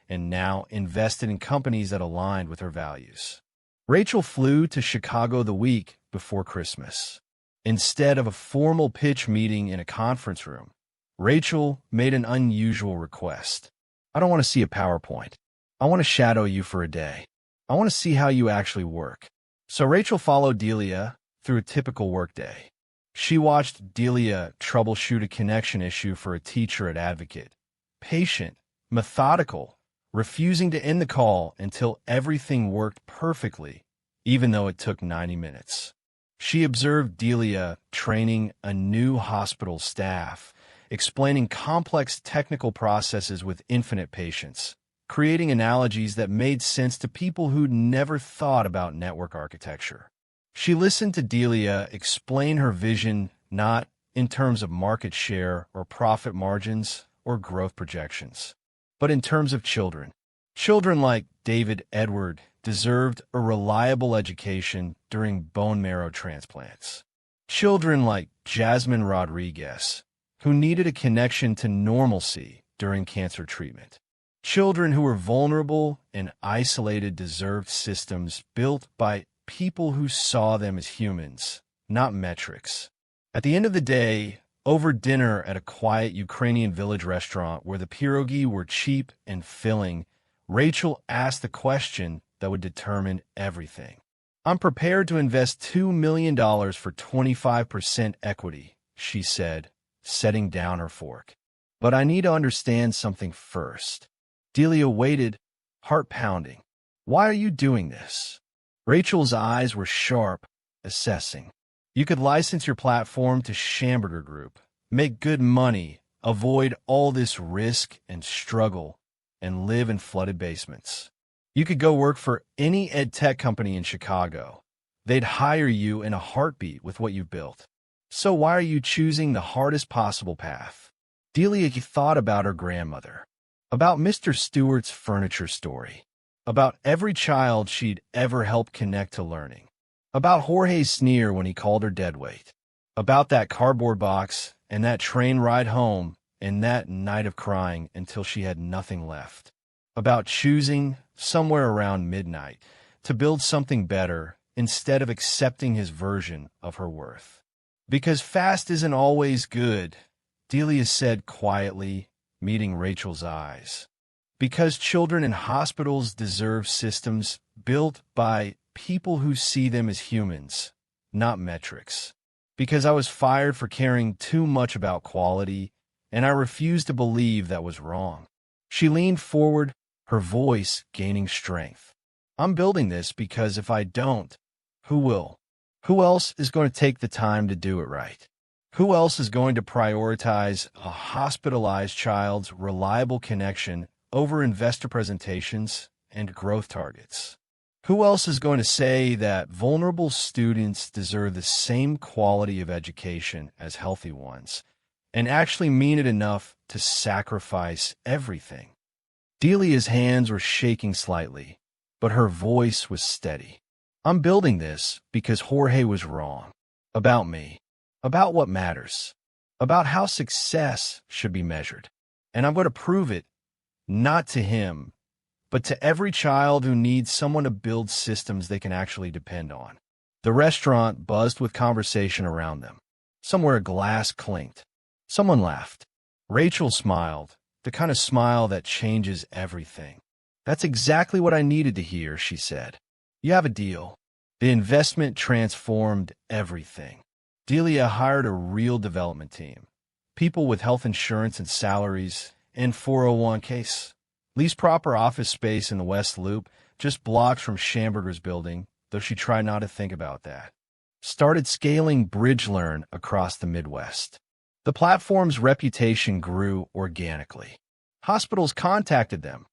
and now invested in companies that aligned with her values. Rachel flew to Chicago the week before Christmas. Instead of a formal pitch meeting in a conference room, Rachel made an unusual request. I don't want to see a PowerPoint. I want to shadow you for a day. I want to see how you actually work. So Rachel followed Delia through a typical workday. She watched Delia troubleshoot a connection issue for a teacher at Advocate. Patient, methodical, refusing to end the call until everything worked perfectly, even though it took 90 minutes. She observed Delia training a new hospital staff, explaining complex technical processes with infinite patience, creating analogies that made sense to people who'd never thought about network architecture. She listened to Delia explain her vision not in terms of market share or profit margins or growth projections, but in terms of children. Children like David Edward deserved a reliable education during bone marrow transplants. Children like Jasmine Rodriguez, who needed a connection to normalcy during cancer treatment. Children who were vulnerable and isolated deserved systems built by people who saw them as humans, not metrics. At the end of the day, over dinner at a quiet Ukrainian village restaurant where the pierogi were cheap and filling, Rachel asked the question that would determine everything. I'm prepared to invest $2 million for 25% equity, she said, setting down her fork. But I need to understand something first. Delia waited, heart pounding. Why are you doing this? Rachel's eyes were sharp, assessing. You could license your platform to Schamberger Group, make good money, avoid all this risk and struggle, and live in flooded basements. You could go work for any ed tech company in Chicago. They'd hire you in a heartbeat with what you've built. So why are you choosing the hardest possible path? Delia thought about her grandmother, about Mr. Stewart's furniture story, about every child she'd ever helped connect to learning, about Jorge's sneer when he called her deadweight, about that cardboard box and that train ride home and that night of crying until she had nothing left, about choosing, somewhere around midnight, to build something better instead of accepting his version of her worth. Because fast isn't always good, Delia said quietly, meeting Rachel's eyes. Because children in hospitals deserve systems built by people who see them as humans, not metrics. Because I was fired for caring too much about quality, and I refused to believe that was wrong. She leaned forward, her voice gaining strength. I'm building this because if I don't, who will? Who else is going to take the time to do it right? Who else is going to prioritize a hospitalized child's reliable connection over investor presentations and growth targets. Who else is going to say that vulnerable students deserve the same quality of education as healthy ones, and actually mean it enough to sacrifice everything? Delia's hands were shaking slightly, but her voice was steady. I'm building this because Jorge was wrong. About me. About what matters. About how success should be measured. And I'm going to prove it, not to him, but to every child who needs someone to build systems they can actually depend on. The restaurant buzzed with conversation around them. Somewhere a glass clinked. Someone laughed. Rachel smiled, the kind of smile that changes everything. That's exactly what I needed to hear, she said. You have a deal. The investment transformed everything. Delia hired a real development team. People with health insurance and salaries and 401ks. Leased proper office space in the West Loop, just blocks from Schamberger's building, though she tried not to think about that. Started scaling BridgeLearn across the Midwest. The platform's reputation grew organically. Hospitals contacted them,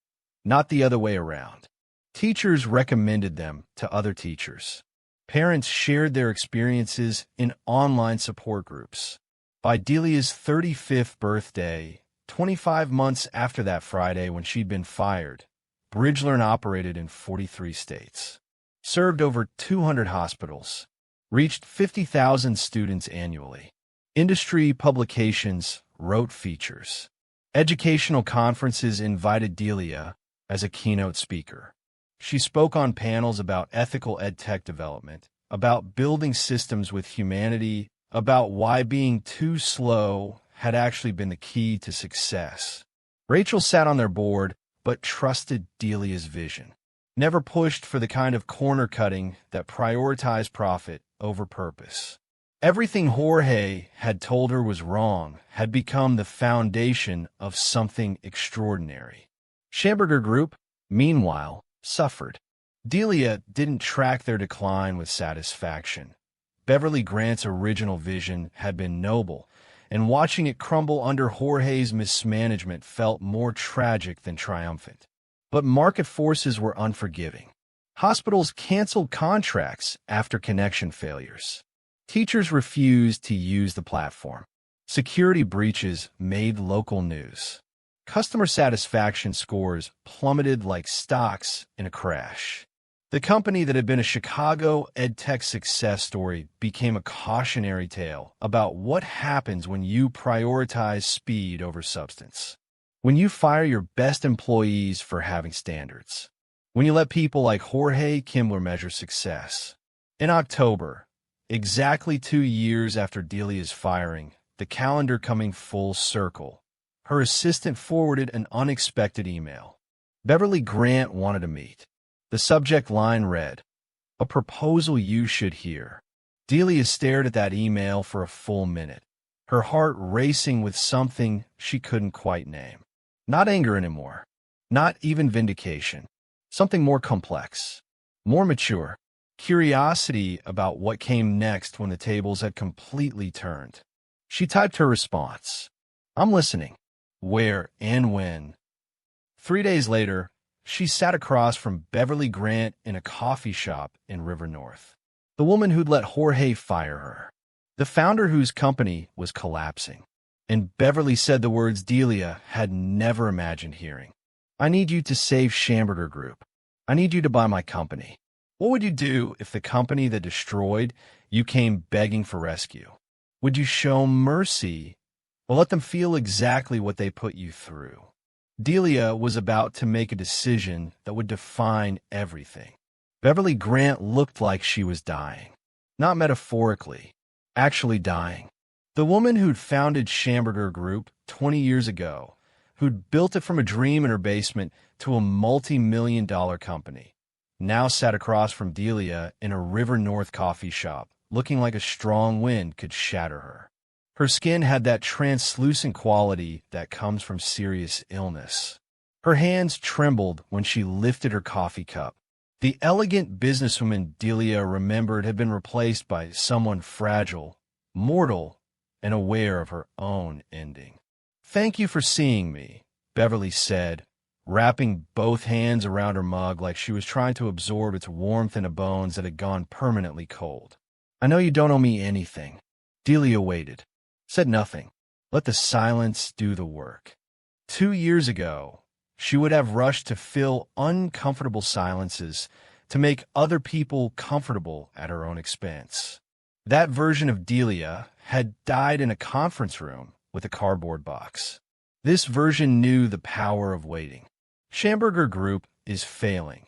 not the other way around. Teachers recommended them to other teachers. Parents shared their experiences in online support groups. By Delia's 35th birthday, 25 months after that Friday when she'd been fired, BridgeLearn operated in 43 states, served over 200 hospitals, reached 50,000 students annually. Industry publications wrote features. Educational conferences invited Delia as a keynote speaker. She spoke on panels about ethical edtech development, about building systems with humanity, about why being too slow had actually been the key to success. Rachel sat on their board, but trusted Delia's vision. Never pushed for the kind of corner cutting that prioritized profit over purpose. Everything Jorge had told her was wrong had become the foundation of something extraordinary. Schamberger Group, meanwhile, suffered. Delia didn't track their decline with satisfaction. Beverly Grant's original vision had been noble, and watching it crumble under Jorge's mismanagement felt more tragic than triumphant. But market forces were unforgiving. Hospitals canceled contracts after connection failures. Teachers refused to use the platform. Security breaches made local news. Customer satisfaction scores plummeted like stocks in a crash. The company that had been a Chicago edtech success story became a cautionary tale about what happens when you prioritize speed over substance. When you fire your best employees for having standards. When you let people like Jorge Kimbler measure success. In October, exactly 2 years after Delia's firing, the calendar coming full circle, her assistant forwarded an unexpected email. Beverly Grant wanted to meet. The subject line read, "A proposal you should hear." Delia stared at that email for a full minute, her heart racing with something she couldn't quite name. Not anger anymore, not even vindication. Something more complex, more mature. Curiosity about what came next when the tables had completely turned. She typed her response. "I'm listening. Where and when?" 3 days later, she sat across from Beverly Grant in a coffee shop in River North. The woman who'd let Jorge fire her. The founder whose company was collapsing. And Beverly said the words Delia had never imagined hearing. "I need you to save Schamberger Group. I need you to buy my company." What would you do if the company that destroyed you came begging for rescue? Would you show mercy or let them feel exactly what they put you through? Delia was about to make a decision that would define everything. Beverly Grant looked like she was dying. Not metaphorically, actually dying. The woman who'd founded Schamberger Group 20 years ago, who'd built it from a dream in her basement to a multi-million-dollar company, now sat across from Delia in a River North coffee shop, looking like a strong wind could shatter her. Her skin had that translucent quality that comes from serious illness. Her hands trembled when she lifted her coffee cup. The elegant businesswoman Delia remembered had been replaced by someone fragile, mortal, and aware of her own ending. "Thank you for seeing me," Beverly said, wrapping both hands around her mug like she was trying to absorb its warmth into bones that had gone permanently cold. "I know you don't owe me anything." Delia waited, said nothing, let the silence do the work. 2 years ago, she would have rushed to fill uncomfortable silences to make other people comfortable at her own expense. That version of Delia had died in a conference room with a cardboard box. This version knew the power of waiting. "Schamberger Group is failing,"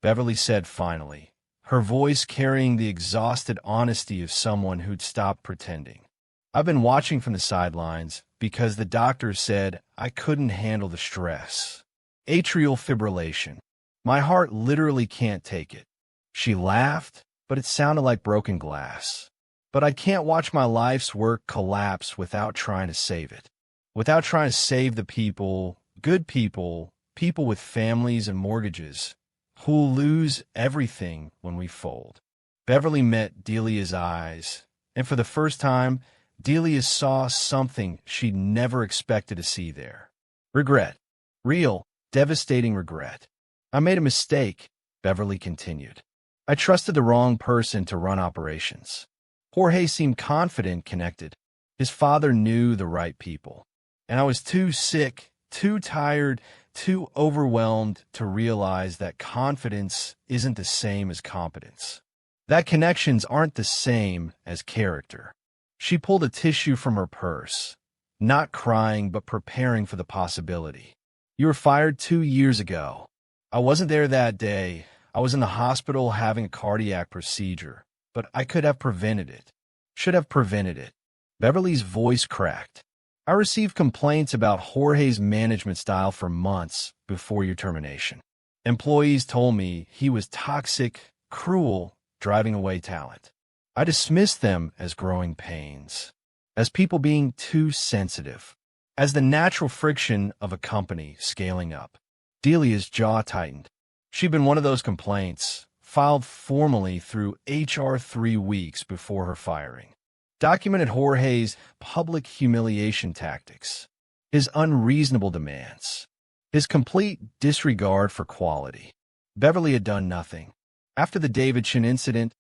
Beverly said finally, her voice carrying the exhausted honesty of someone who'd stopped pretending. "I've been watching from the sidelines because the doctors said I couldn't handle the stress. Atrial fibrillation. My heart literally can't take it." She laughed, but it sounded like broken glass. "But I can't watch my life's work collapse without trying to save it. Without trying to save the people, good people, people with families and mortgages, who'll lose everything when we fold." Beverly met Delia's eyes, and for the first time, Delia saw something she'd never expected to see there. Regret. Real, devastating regret. "I made a mistake," Beverly continued. "I trusted the wrong person to run operations. Jorge seemed confident, connected. His father knew the right people. And I was too sick, too tired, too overwhelmed to realize that confidence isn't the same as competence. That connections aren't the same as character." She pulled a tissue from her purse, not crying but preparing for the possibility. "You were fired 2 years ago. I wasn't there that day. I was in the hospital having a cardiac procedure, but I could have prevented it. Should have prevented it." Beverly's voice cracked. "I received complaints about Jorge's management style for months before your termination. Employees told me he was toxic, cruel, driving away talent. I dismissed them as growing pains, as people being too sensitive, as the natural friction of a company scaling up." Delia's jaw tightened. She'd been one of those complaints, filed formally through HR 3 weeks before her firing. Documented Jorge's public humiliation tactics, his unreasonable demands, his complete disregard for quality. Beverly had done nothing. "After the Davidson incident,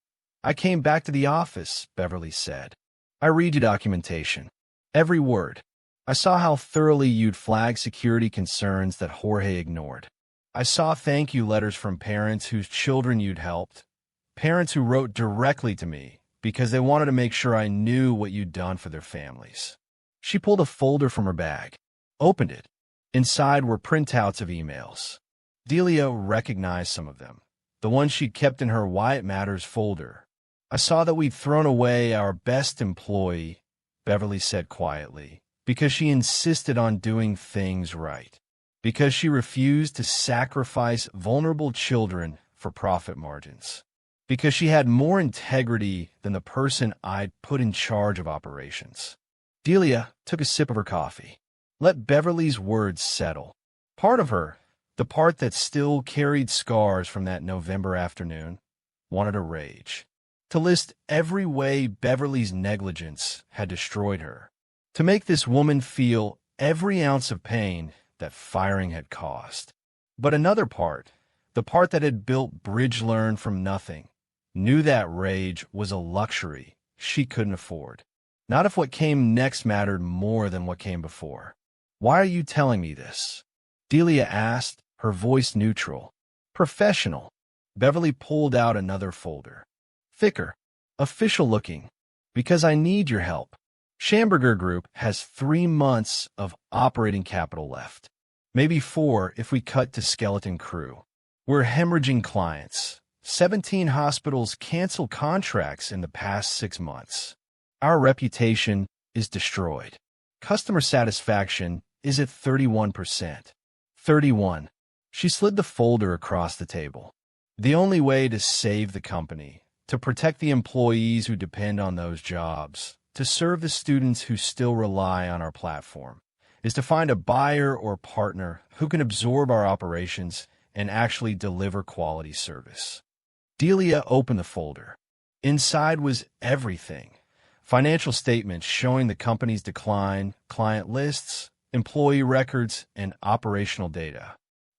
I came back to the office," Beverly said. "I read your documentation. Every word. I saw how thoroughly you'd flagged security concerns that Jorge ignored. I saw thank you letters from parents whose children you'd helped, parents who wrote directly to me because they wanted to make sure I knew what you'd done for their families." She pulled a folder from her bag, opened it. Inside were printouts of emails. Delia recognized some of them, the ones she'd kept in her Why It Matters folder. "I saw that we'd thrown away our best employee," Beverly said quietly, "because she insisted on doing things right, because she refused to sacrifice vulnerable children for profit margins, because she had more integrity than the person I'd put in charge of operations." Delia took a sip of her coffee. Let Beverly's words settle. Part of her, the part that still carried scars from that November afternoon, wanted to rage. To list every way Beverly's negligence had destroyed her. To make this woman feel every ounce of pain that firing had caused. But another part, the part that had built BridgeLearn from nothing, knew that rage was a luxury she couldn't afford. Not if what came next mattered more than what came before. "Why are you telling me this?" Delia asked, her voice neutral. "Professional." Beverly pulled out another folder. Thicker, official-looking. "Because I need your help. Schamberger Group has 3 months of operating capital left. Maybe 4 if we cut to skeleton crew. We're hemorrhaging clients. 17 hospitals canceled contracts in the past 6 months. Our reputation is destroyed. Customer satisfaction is at 31%. 31. She slid the folder across the table. The only way to save the company, to protect the employees who depend on those jobs, to serve the students who still rely on our platform, is to find a buyer or partner who can absorb our operations and actually deliver quality service. Delia opened the folder. Inside was everything. Financial statements showing the company's decline, client lists, employee records, and operational data.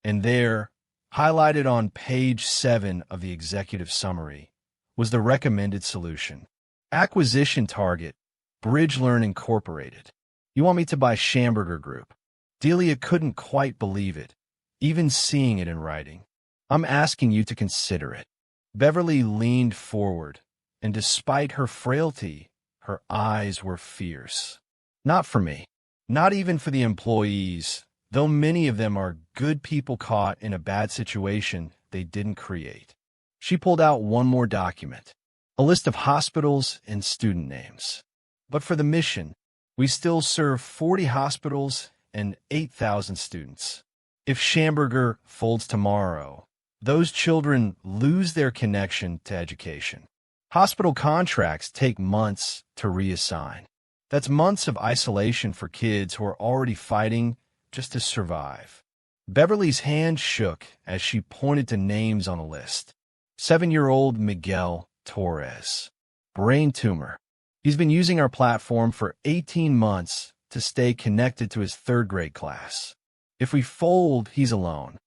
And there, highlighted on page 7 of the executive summary, was the recommended solution. Acquisition target, BridgeLearn Incorporated. You want me to buy Schamberger Group? Delia couldn't quite believe it, even seeing it in writing. I'm asking you to consider it. Beverly leaned forward, and despite her frailty, her eyes were fierce. Not for me. Not even for the employees, though many of them are good people caught in a bad situation they didn't create. She pulled out one more document, a list of hospitals and student names. But for the mission, we still serve 40 hospitals and 8,000 students. If Schamberger folds tomorrow, those children lose their connection to education. Hospital contracts take months to reassign. That's months of isolation for kids who are already fighting just to survive. Beverly's hand shook as she pointed to names on the list. 7-year-old Miguel Torres. Brain tumor. He's been using our platform for 18 months to stay connected to his 3rd grade class. If we fold, he's alone.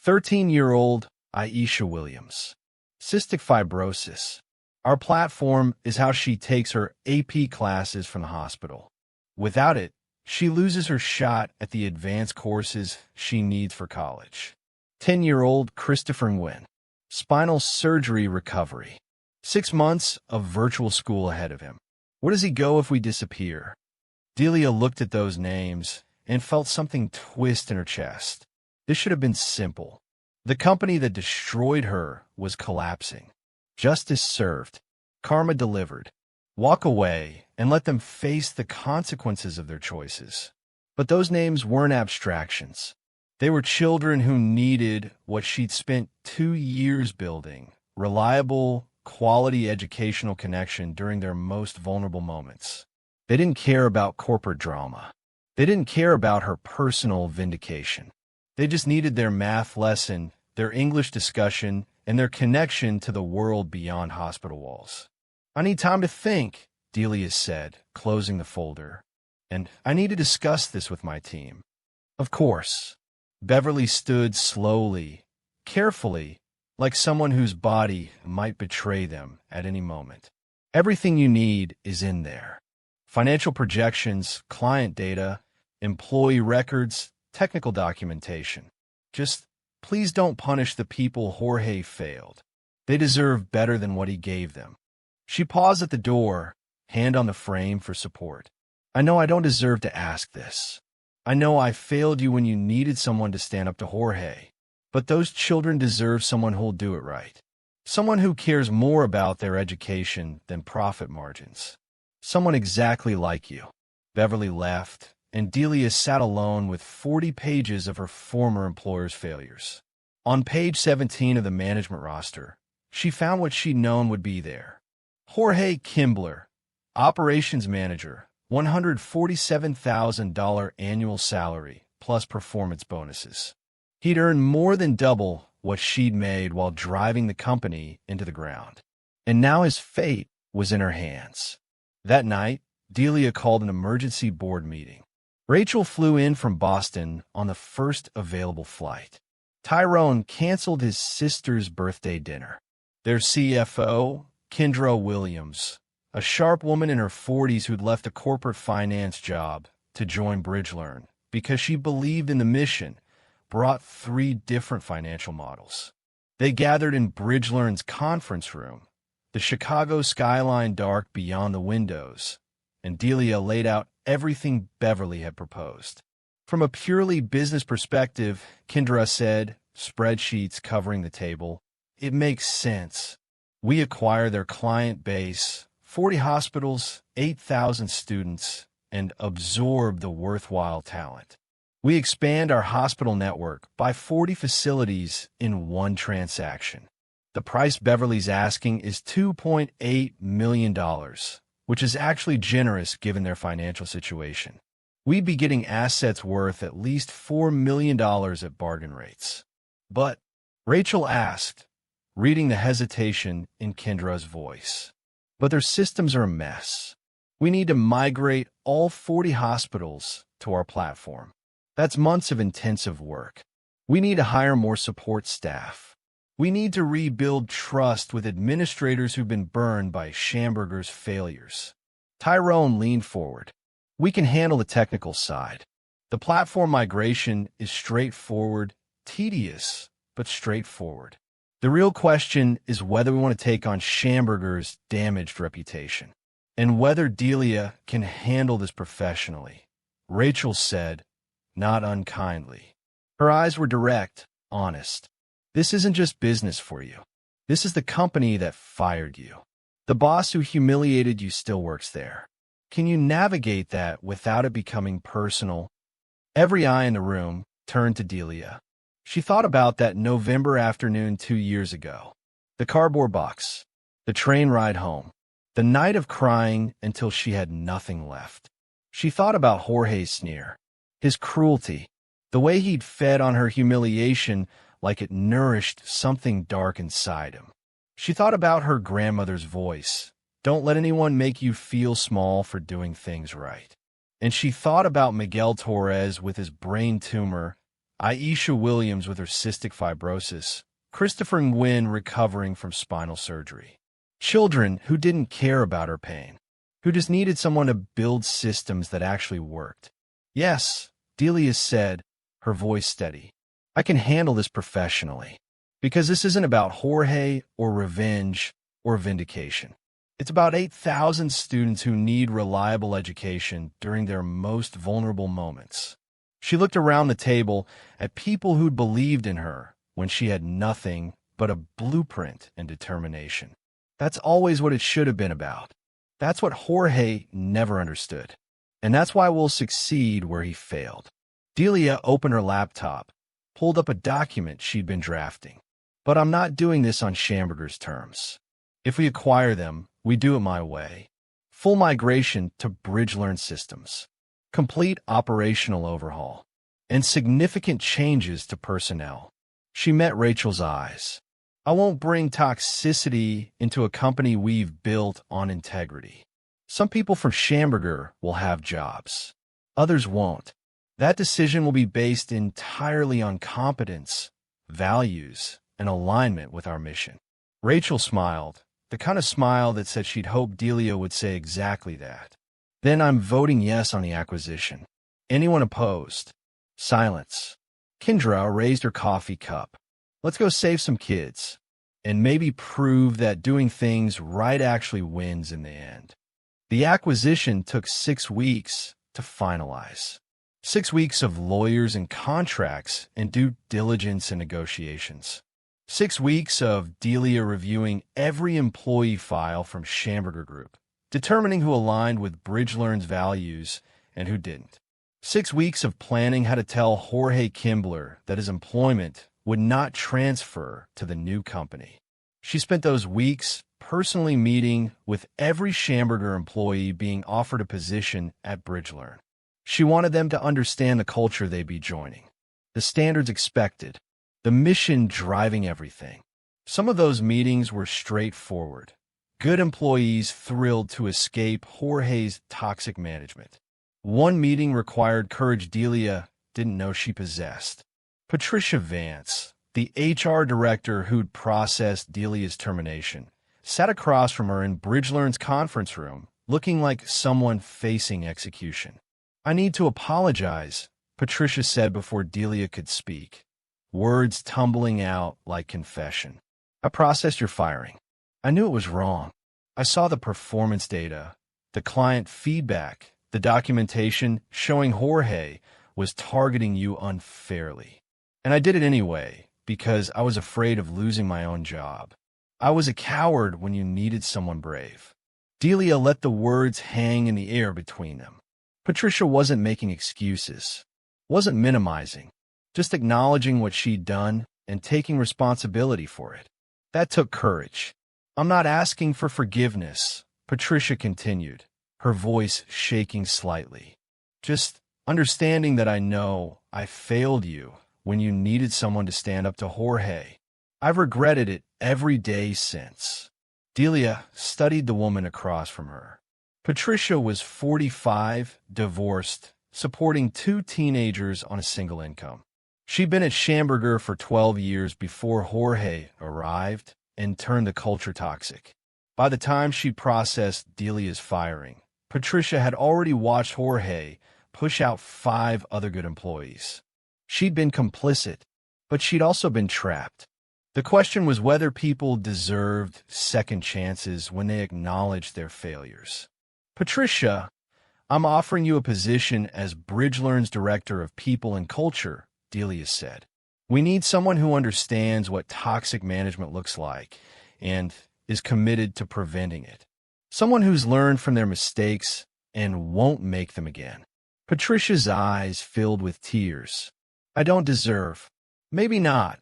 13-year-old Aisha Williams. Cystic fibrosis. Our platform is how she takes her AP classes from the hospital. Without it, she loses her shot at the advanced courses she needs for college. 10-year-old Christopher Nguyen. Spinal surgery recovery. 6 months of virtual school ahead of him. Where does he go if we disappear? Delia looked at those names and felt something twist in her chest. This should have been simple. The company that destroyed her was collapsing. Justice served. Karma delivered. Walk away and let them face the consequences of their choices. But those names weren't abstractions. They were children who needed what she'd spent 2 years building, reliable, quality educational connection during their most vulnerable moments. They didn't care about corporate drama. They didn't care about her personal vindication. They just needed their math lesson, their English discussion, and their connection to the world beyond hospital walls. I need time to think, Delia said, closing the folder. And I need to discuss this with my team. Of course. Beverly stood slowly, carefully, like someone whose body might betray them at any moment. Everything you need is in there. Financial projections, client data, employee records, technical documentation. Just please don't punish the people Jorge failed. They deserve better than what he gave them. She paused at the door, hand on the frame for support. I know I don't deserve to ask this. I know I failed you when you needed someone to stand up to Jorge. But those children deserve someone who'll do it right. Someone who cares more about their education than profit margins. Someone exactly like you. Beverly left, and Delia sat alone with 40 pages of her former employer's failures. On page 17 of the management roster, she found what she'd known would be there. Jorge Kimbler, operations manager, $147,000 annual salary, plus performance bonuses. He'd earned more than double what she'd made while driving the company into the ground. And now his fate was in her hands. That night, Delia called an emergency board meeting. Rachel flew in from Boston on the first available flight. Tyrone canceled his sister's birthday dinner. Their CFO, Kendra Williams, a sharp woman in her 40s who'd left a corporate finance job to join BridgeLearn because she believed in the mission, brought 3 different financial models. They gathered in BridgeLearn's conference room, the Chicago skyline dark beyond the windows, and Delia laid out everything Beverly had proposed. From a purely business perspective, Kendra said, spreadsheets covering the table, it makes sense. We acquire their client base, 40 hospitals, 8,000 students, and absorb the worthwhile talent. We expand our hospital network by 40 facilities in one transaction. The price Beverly's asking is $2.8 million, which is actually generous given their financial situation. We'd be getting assets worth at least $4 million at bargain rates. But, Rachel asked, reading the hesitation in Kendra's voice, but their systems are a mess. We need to migrate all 40 hospitals to our platform. That's months of intensive work. We need to hire more support staff. We need to rebuild trust with administrators who've been burned by Schamberger's failures. Tyrone leaned forward. We can handle the technical side. The platform migration is straightforward, tedious, but straightforward. The real question is whether we want to take on Schamberger's damaged reputation, and whether Delia can handle this professionally. Rachel said, not unkindly. Her eyes were direct, honest. This isn't just business for you. This is the company that fired you. The boss who humiliated you still works there. Can you navigate that without it becoming personal? Every eye in the room turned to Delia. She thought about that November afternoon 2 years ago. The cardboard box, the train ride home, the night of crying until she had nothing left. She thought about Jorge's sneer, his cruelty, the way he'd fed on her humiliation like it nourished something dark inside him. She thought about her grandmother's voice, don't let anyone make you feel small for doing things right. And she thought about Miguel Torres with his brain tumor, Aisha Williams with her cystic fibrosis, Christopher Nguyen recovering from spinal surgery. Children who didn't care about her pain, who just needed someone to build systems that actually worked. Yes, Delia said, her voice steady. I can handle this professionally, because this isn't about Jorge or revenge or vindication. It's about 8,000 students who need reliable education during their most vulnerable moments. She looked around the table at people who'd believed in her when she had nothing but a blueprint and determination. That's always what it should have been about. That's what Jorge never understood. And that's why we'll succeed where he failed. Delia opened her laptop, pulled up a document she'd been drafting. But I'm not doing this on Schamberger's terms. If we acquire them, we do it my way. Full migration to bridge-learn systems. Complete operational overhaul, and significant changes to personnel. She met Rachel's eyes. I won't bring toxicity into a company we've built on integrity. Some people from Schamberger will have jobs. Others won't. That decision will be based entirely on competence, values, and alignment with our mission. Rachel smiled, the kind of smile that said she'd hoped Delia would say exactly that. Then I'm voting yes on the acquisition. Anyone opposed? Silence. Kendra raised her coffee cup. Let's go save some kids, and maybe prove that doing things right actually wins in the end. The acquisition took 6 weeks to finalize. 6 weeks of lawyers and contracts and due diligence and negotiations. 6 weeks of Delia reviewing every employee file from Schamberger Group, determining who aligned with BridgeLearn's values and who didn't. 6 weeks of planning how to tell Jorge Kimbler that his employment would not transfer to the new company. She spent those weeks personally meeting with every Schamberger employee being offered a position at BridgeLearn. She wanted them to understand the culture they'd be joining, the standards expected, the mission driving everything. Some of those meetings were straightforward. Good employees thrilled to escape Jorge's toxic management. One meeting required courage Delia didn't know she possessed. Patricia Vance, the HR director who'd processed Delia's termination, sat across from her in BridgeLearn's conference room, looking like someone facing execution. I need to apologize, Patricia said before Delia could speak, words tumbling out like confession. I processed your firing. I knew it was wrong. I saw the performance data, the client feedback, the documentation showing Jorge was targeting you unfairly. And I did it anyway, because I was afraid of losing my own job. I was a coward when you needed someone brave. Delia let the words hang in the air between them. Patricia wasn't making excuses, wasn't minimizing, just acknowledging what she'd done and taking responsibility for it. That took courage. I'm not asking for forgiveness, Patricia continued, her voice shaking slightly. Just understanding that I know I failed you when you needed someone to stand up to Jorge. I've regretted it every day since. Delia studied the woman across from her. Patricia was 45, divorced, supporting 2 teenagers on a single income. She'd been at Schamberger for 12 years before Jorge arrived and turned the culture toxic. By the time she processed Delia's firing, Patricia had already watched Jorge push out 5 other good employees. She'd been complicit, but she'd also been trapped. The question was whether people deserved second chances when they acknowledged their failures. "Patricia, I'm offering you a position as BridgeLearn's Director of People and Culture," Delia said. "We need someone who understands what toxic management looks like and is committed to preventing it. Someone who's learned from their mistakes and won't make them again." Patricia's eyes filled with tears. "I don't deserve." "Maybe not,"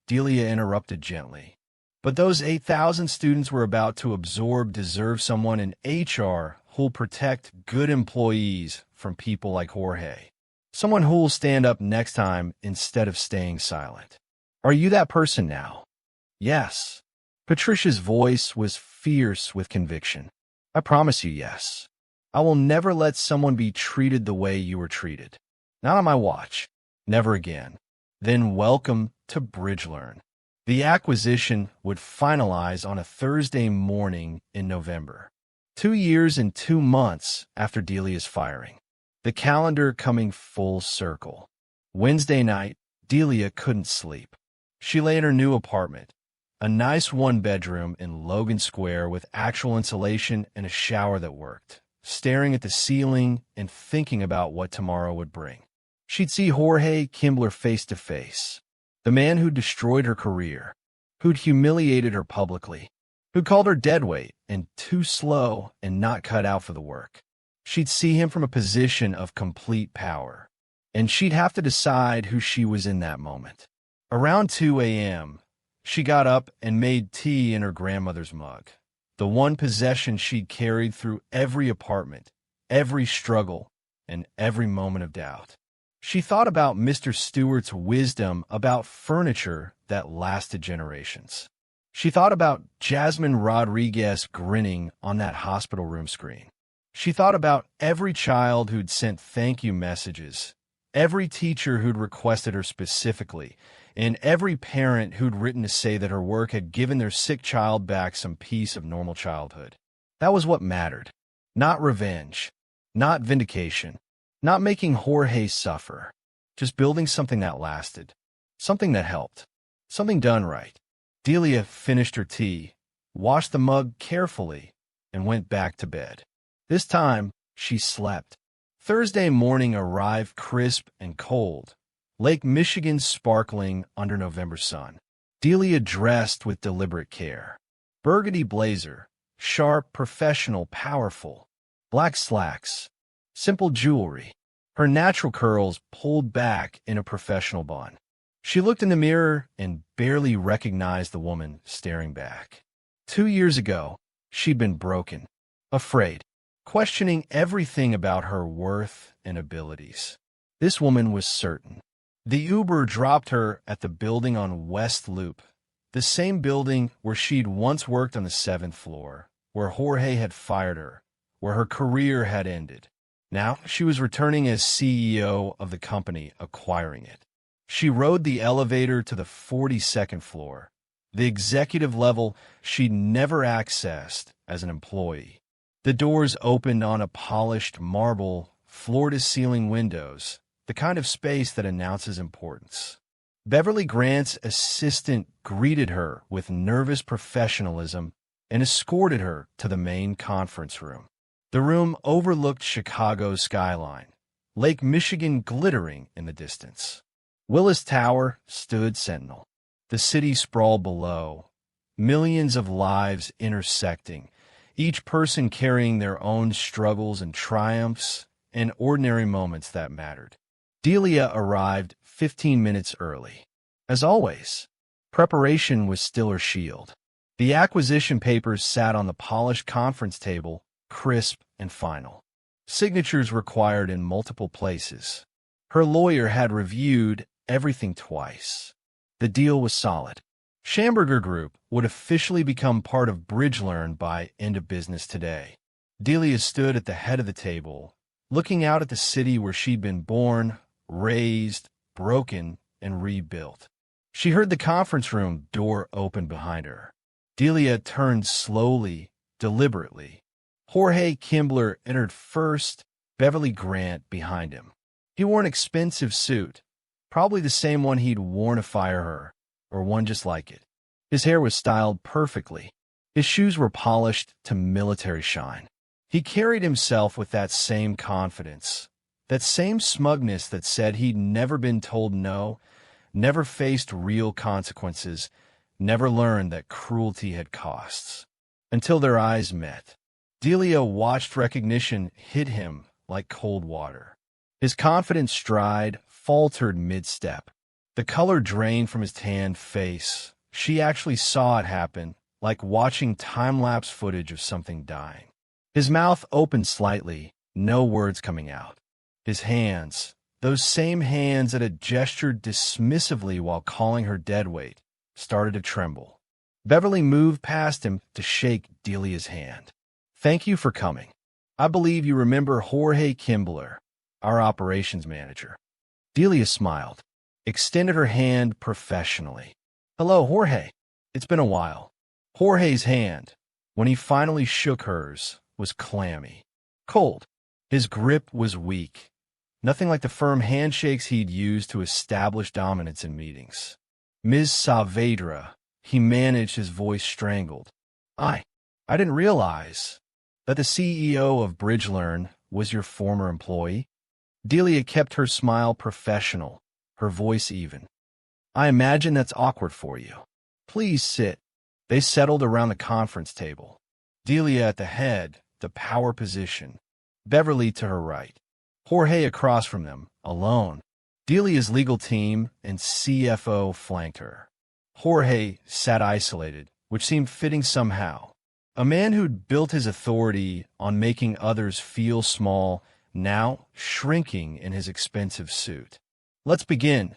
Delia interrupted gently. "But those 8,000 students we're about to absorb deserve someone in HR who'll protect good employees from people like Jorge. Someone who'll stand up next time instead of staying silent. Are you that person now?" "Yes." Patricia's voice was fierce with conviction. "I promise you yes. I will never let someone be treated the way you were treated. Not on my watch. Never again." Then welcome to BridgeLearn. The acquisition would finalize on a Thursday morning in November. 2 years and 2 months after Delia's firing. The calendar coming full circle. Wednesday night, Delia couldn't sleep. She lay in her new apartment, a nice 1-bedroom in Logan Square with actual insulation and a shower that worked, staring at the ceiling and thinking about what tomorrow would bring. She'd see Jorge Kimbler face to face, the man who'd destroyed her career, who'd humiliated her publicly, who'd called her deadweight and too slow and not cut out for the work. She'd see him from a position of complete power, and she'd have to decide who she was in that moment. Around 2 a.m., she got up and made tea in her grandmother's mug, the one possession she'd carried through every apartment, every struggle, and every moment of doubt. She thought about Mr. Stewart's wisdom about furniture that lasted generations. She thought about Jasmine Rodriguez grinning on that hospital room screen. She thought about every child who'd sent thank you messages, every teacher who'd requested her specifically, and every parent who'd written to say that her work had given their sick child back some piece of normal childhood. That was what mattered. Not revenge, not vindication, not making Jorge suffer, just building something that lasted, something that helped, something done right. Delia finished her tea, washed the mug carefully, and went back to bed. This time, she slept. Thursday morning arrived crisp and cold, Lake Michigan sparkling under November sun. Delia dressed with deliberate care. Burgundy blazer, sharp, professional, powerful. Black slacks, simple jewelry. Her natural curls pulled back in a professional bun. She looked in the mirror and barely recognized the woman staring back. 2 years ago, she'd been broken, afraid, questioning everything about her worth and abilities. This woman was certain. The Uber dropped her at the building on West Loop, the same building where she'd once worked on the 7th floor, where Jorge had fired her, where her career had ended. Now she was returning as CEO of the company acquiring it. She rode the elevator to the 42nd floor, the executive level she'd never accessed as an employee. The doors opened on a polished marble, floor-to-ceiling windows, the kind of space that announces importance. Beverly Grant's assistant greeted her with nervous professionalism and escorted her to the main conference room. The room overlooked Chicago's skyline, Lake Michigan glittering in the distance. Willis Tower stood sentinel. The city sprawled below, millions of lives intersecting, each person carrying their own struggles and triumphs and ordinary moments that mattered. Delia arrived 15 minutes early. As always, preparation was still her shield. The acquisition papers sat on the polished conference table, crisp and final. Signatures required in multiple places. Her lawyer had reviewed everything twice. The deal was solid. Schamberger Group would officially become part of BridgeLearn by end of business today. Delia stood at the head of the table, looking out at the city where she'd been born, raised, broken, and rebuilt. She heard the conference room door open behind her. Delia turned slowly, deliberately. Jorge Kimbler entered first, Beverly Grant behind him. He wore an expensive suit, probably the same one he'd worn to fire her, or one just like it. His hair was styled perfectly. His shoes were polished to military shine. He carried himself with that same confidence, that same smugness that said he'd never been told no, never faced real consequences, never learned that cruelty had costs. Until their eyes met. Delia watched recognition hit him like cold water. His confident stride faltered mid-step. The color drained from his tanned face. She actually saw it happen, like watching time-lapse footage of something dying. His mouth opened slightly, no words coming out. His hands, those same hands that had gestured dismissively while calling her deadweight, started to tremble. Beverly moved past him to shake Delia's hand. "Thank you for coming. I believe you remember Jorge Kimbler, our operations manager." Delia smiled, extended her hand professionally. "Hello, Jorge. It's been a while." Jorge's hand, when he finally shook hers, was clammy, cold. His grip was weak. Nothing like the firm handshakes he'd used to establish dominance in meetings. "Ms. Saavedra," he managed, his voice strangled. I didn't realize that the CEO of BridgeLearn was your former employee." Delia kept her smile professional, her voice even. "I imagine that's awkward for you. Please sit." They settled around the conference table. Delia at the head, the power position. Beverly to her right. Jorge across from them, alone. Delia's legal team and CFO flanked her. Jorge sat isolated, which seemed fitting somehow. A man who'd built his authority on making others feel small, now shrinking in his expensive suit. "Let's begin,"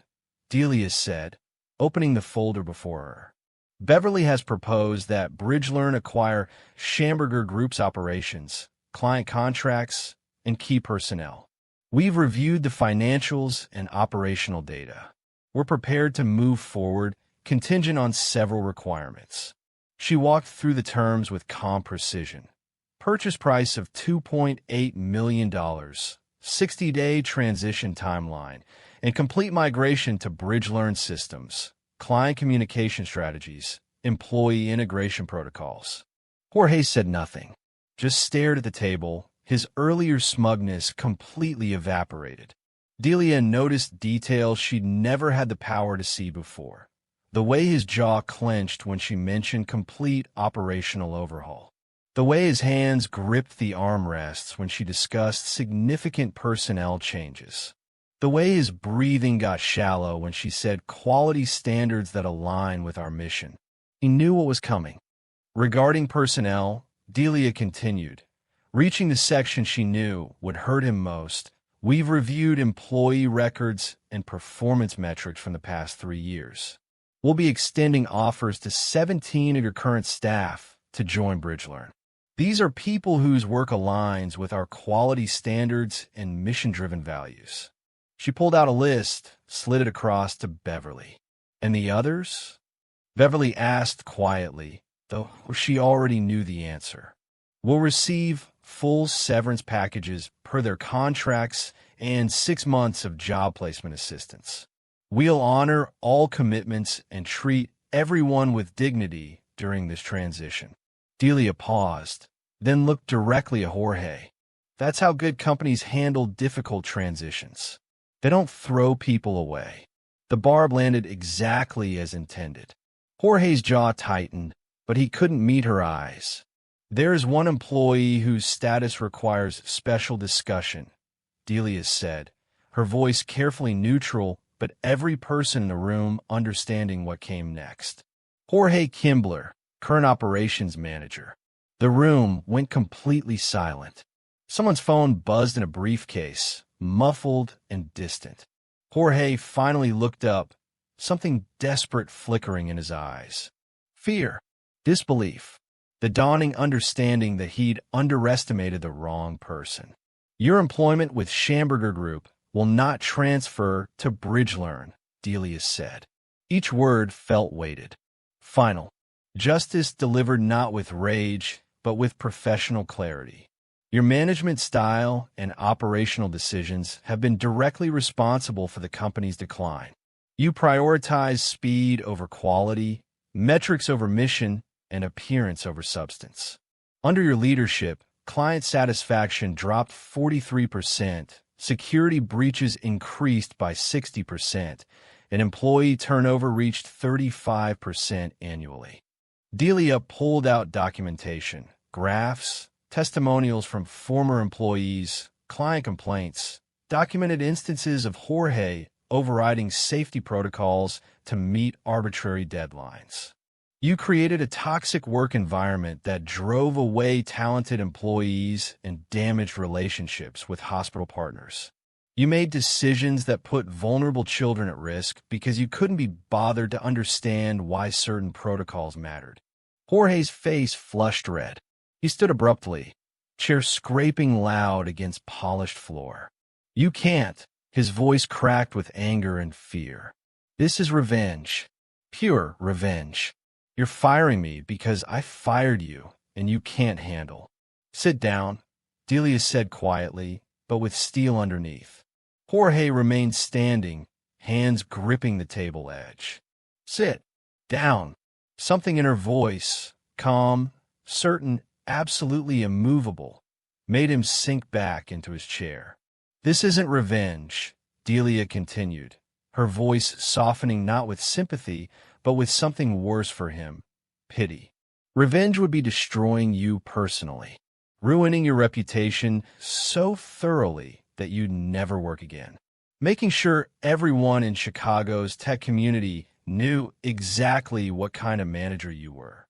Delia said, opening the folder before her. "Beverly has proposed that BridgeLearn acquire Schamberger Group's operations, client contracts, and key personnel. We've reviewed the financials and operational data. We're prepared to move forward, contingent on several requirements." She walked through the terms with calm precision. Purchase price of $2.8 million, 60-day transition timeline, and complete migration to BridgeLearn systems, client communication strategies, employee integration protocols. Jorge said nothing, just stared at the table. His earlier smugness completely evaporated. Delia noticed details she'd never had the power to see before. The way his jaw clenched when she mentioned complete operational overhaul. The way his hands gripped the armrests when she discussed significant personnel changes. The way his breathing got shallow when she said quality standards that align with our mission. He knew what was coming. Regarding personnel, Delia continued, reaching the section she knew would hurt him most. "We've reviewed employee records and performance metrics from the past 3 years. We'll be extending offers to 17 of your current staff to join BridgeLearn. These are people whose work aligns with our quality standards and mission-driven values." She pulled out a list, slid it across to Beverly. "And the others?" Beverly asked quietly, though she already knew the answer. "Will receive full severance packages per their contracts and 6 months of job placement assistance. We'll honor all commitments and treat everyone with dignity during this transition." Delia paused, then looked directly at Jorge. "That's how good companies handle difficult transitions. They don't throw people away." The barb landed exactly as intended. Jorge's jaw tightened, but he couldn't meet her eyes. "There's one employee whose status requires special discussion," Delia said, her voice carefully neutral, but every person in the room understanding what came next. "Jorge Kimbler, current operations manager." The room went completely silent. Someone's phone buzzed in a briefcase, muffled and distant. Jorge finally looked up, something desperate flickering in his eyes. Fear, disbelief, the dawning understanding that he'd underestimated the wrong person. "Your employment with Schamberger Group will not transfer to BridgeLearn," Delia said. Each word felt weighted. Final. Justice delivered not with rage, but with professional clarity. Your management style and operational decisions have been directly responsible for the company's decline. You prioritize speed over quality, metrics over mission, and appearance over substance. Under your leadership, client satisfaction dropped 43%, security breaches increased by 60%, and employee turnover reached 35% annually. Delia pulled out documentation, graphs, testimonials from former employees, client complaints, documented instances of Jorge overriding safety protocols to meet arbitrary deadlines. You created a toxic work environment that drove away talented employees and damaged relationships with hospital partners. You made decisions that put vulnerable children at risk because you couldn't be bothered to understand why certain protocols mattered. Jorge's face flushed red. He stood abruptly, chair scraping loud against polished floor. "You can't." His voice cracked with anger and fear. "This is revenge. Pure revenge. You're firing me because I fired you, and you can't handle." "Sit down," Delia said quietly, but with steel underneath. Jorge remained standing, hands gripping the table edge. "Sit down." Something in her voice, calm, certain, absolutely immovable, made him sink back into his chair. "This isn't revenge," Delia continued, her voice softening not with sympathy, but with something worse for him, pity. "Revenge would be destroying you personally, ruining your reputation so thoroughly that you'd never work again, making sure everyone in Chicago's tech community knew exactly what kind of manager you were."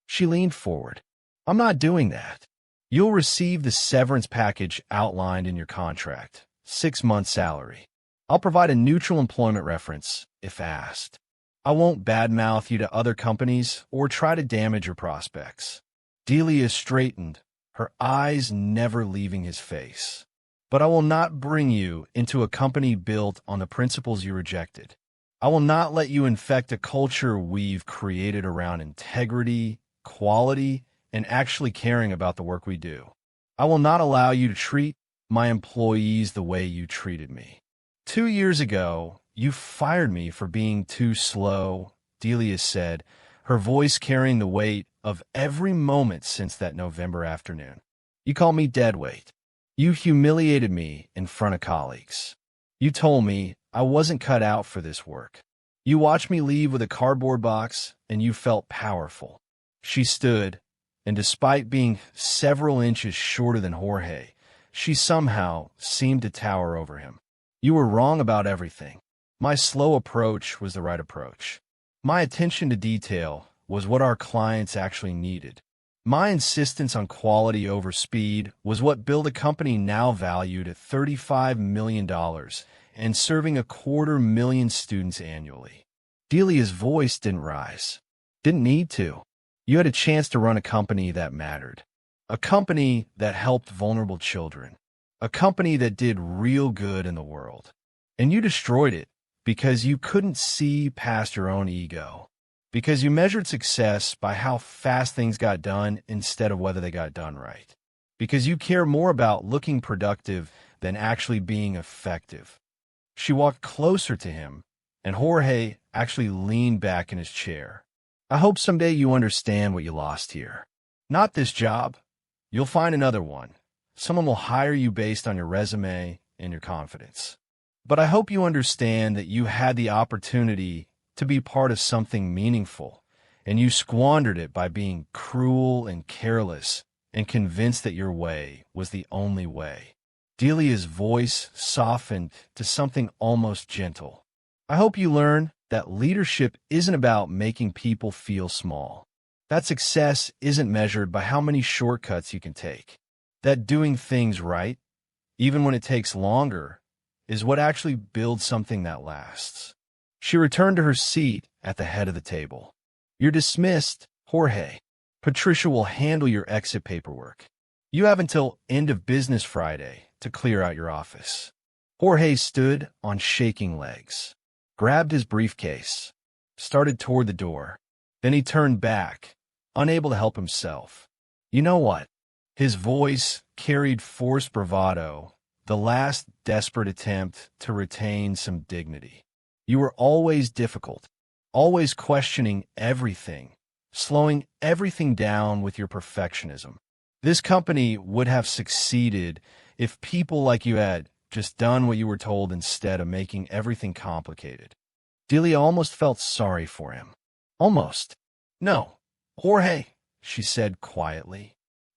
She leaned forward. "I'm not doing that. You'll receive the severance package outlined in your contract, 6 months' salary. I'll provide a neutral employment reference, if asked. I won't badmouth you to other companies or try to damage your prospects." Delia straightened, her eyes never leaving his face. "But I will not bring you into a company built on the principles you rejected. I will not let you infect a culture we've created around integrity, quality, and actually caring about the work we do. I will not allow you to treat my employees the way you treated me. 2 years ago, you fired me for being too slow," Delia said, her voice carrying the weight of every moment since that November afternoon. "You called me deadweight. You humiliated me in front of colleagues. You told me I wasn't cut out for this work. You watched me leave with a cardboard box, and you felt powerful." She stood, and despite being several inches shorter than Jorge, she somehow seemed to tower over him. "You were wrong about everything. My slow approach was the right approach. My attention to detail was what our clients actually needed. My insistence on quality over speed was what built a company now valued at $35 million and serving 250,000 students annually." Delia's voice didn't rise. Didn't need to. You had a chance to run a company that mattered. A company that helped vulnerable children. A company that did real good in the world. And you destroyed it because you couldn't see past your own ego. Because you measured success by how fast things got done instead of whether they got done right. Because you care more about looking productive than actually being effective. She walked closer to him, and Jorge actually leaned back in his chair. "I hope someday you understand what you lost here. Not this job. You'll find another one. Someone will hire you based on your resume and your confidence. But I hope you understand that you had the opportunity to be part of something meaningful, and you squandered it by being cruel and careless and convinced that your way was the only way." Delia's voice softened to something almost gentle. "I hope you learn that leadership isn't about making people feel small. That success isn't measured by how many shortcuts you can take. That doing things right, even when it takes longer, is what actually builds something that lasts." She returned to her seat at the head of the table. "You're dismissed, Jorge. Patricia will handle your exit paperwork. You have until end of business Friday to clear out your office." Jorge stood on shaking legs. grabbed his briefcase, started toward the door. Then he turned back, unable to help himself. You know what? His voice carried forced bravado, the last desperate attempt to retain some dignity. You were always difficult, always questioning everything, slowing everything down with your perfectionism. This company would have succeeded if people like you had just done what you were told instead of making everything complicated. Delia almost felt sorry for him. Almost. No, Jorge, she said quietly.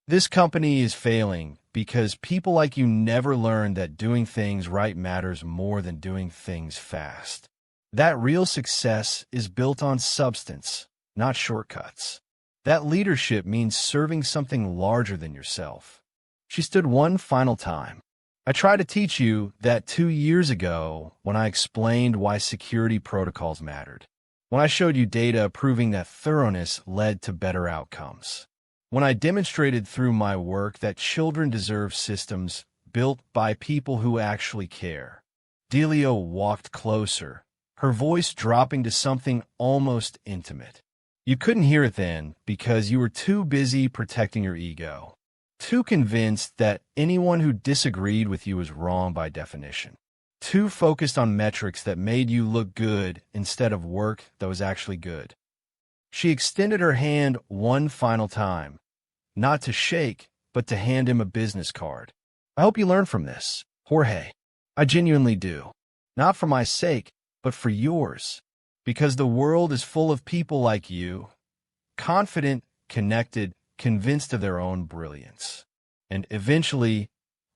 This company is failing because people like you never learned that doing things right matters more than doing things fast. That real success is built on substance, not shortcuts. That leadership means serving something larger than yourself. She stood one final time. I tried to teach you that 2 years ago when I explained why security protocols mattered. When I showed you data proving that thoroughness led to better outcomes. When I demonstrated through my work that children deserve systems built by people who actually care. Delia walked closer, her voice dropping to something almost intimate. You couldn't hear it then because you were too busy protecting your ego, too convinced that anyone who disagreed with you was wrong by definition, too focused on metrics that made you look good instead of work that was actually good. She extended her hand one final time, not to shake, but to hand him a business card. I hope you learn from this, Jorge. I genuinely do. Not for my sake, but for yours. Because the world is full of people like you, confident, connected, convinced of their own brilliance. And eventually,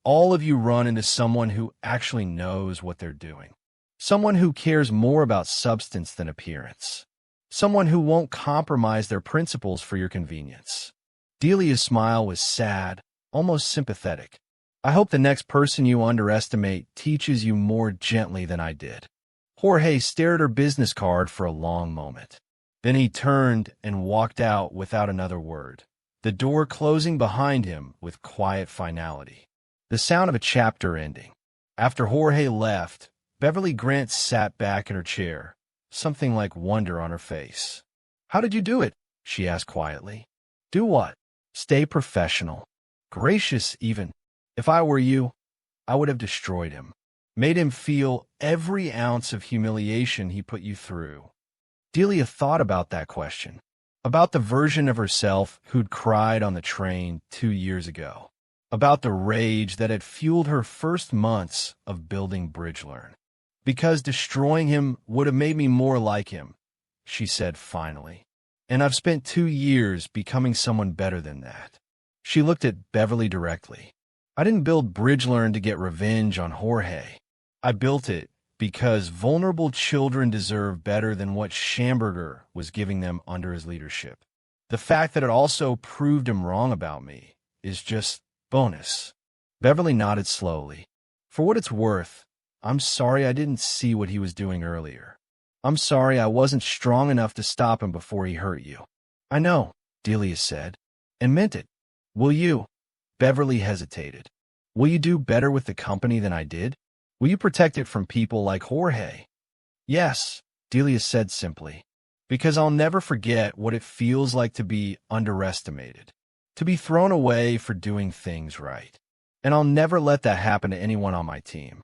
all of you run into someone who actually knows what they're doing. Someone who cares more about substance than appearance. Someone who won't compromise their principles for your convenience. Delia's smile was sad, almost sympathetic. I hope the next person you underestimate teaches you more gently than I did. Jorge stared at her business card for a long moment. Then he turned and walked out without another word, the door closing behind him with quiet finality. The sound of a chapter ending. After Jorge left, Beverly Grant sat back in her chair, something like wonder on her face. How did you do it? She asked quietly. Do what? Stay professional. Gracious, even. If I were you, I would have destroyed him. Made him feel every ounce of humiliation he put you through. Delia thought about that question, about the version of herself who'd cried on the train 2 years ago, about the rage that had fueled her first months of building BridgeLearn. Because destroying him would have made me more like him, she said finally. And I've spent 2 years becoming someone better than that. She looked at Beverly directly. I didn't build BridgeLearn to get revenge on Jorge. I built it because vulnerable children deserve better than what Schamberger was giving them under his leadership. The fact that it also proved him wrong about me is just bonus. Beverly nodded slowly. For what it's worth, I'm sorry I didn't see what he was doing earlier. I'm sorry I wasn't strong enough to stop him before he hurt you. I know, Delia said, and meant it. Will you? Beverly hesitated. Will you do better with the company than I did? Will you protect it from people like Jorge? Yes, Delia said simply, because I'll never forget what it feels like to be underestimated, to be thrown away for doing things right. And I'll never let that happen to anyone on my team.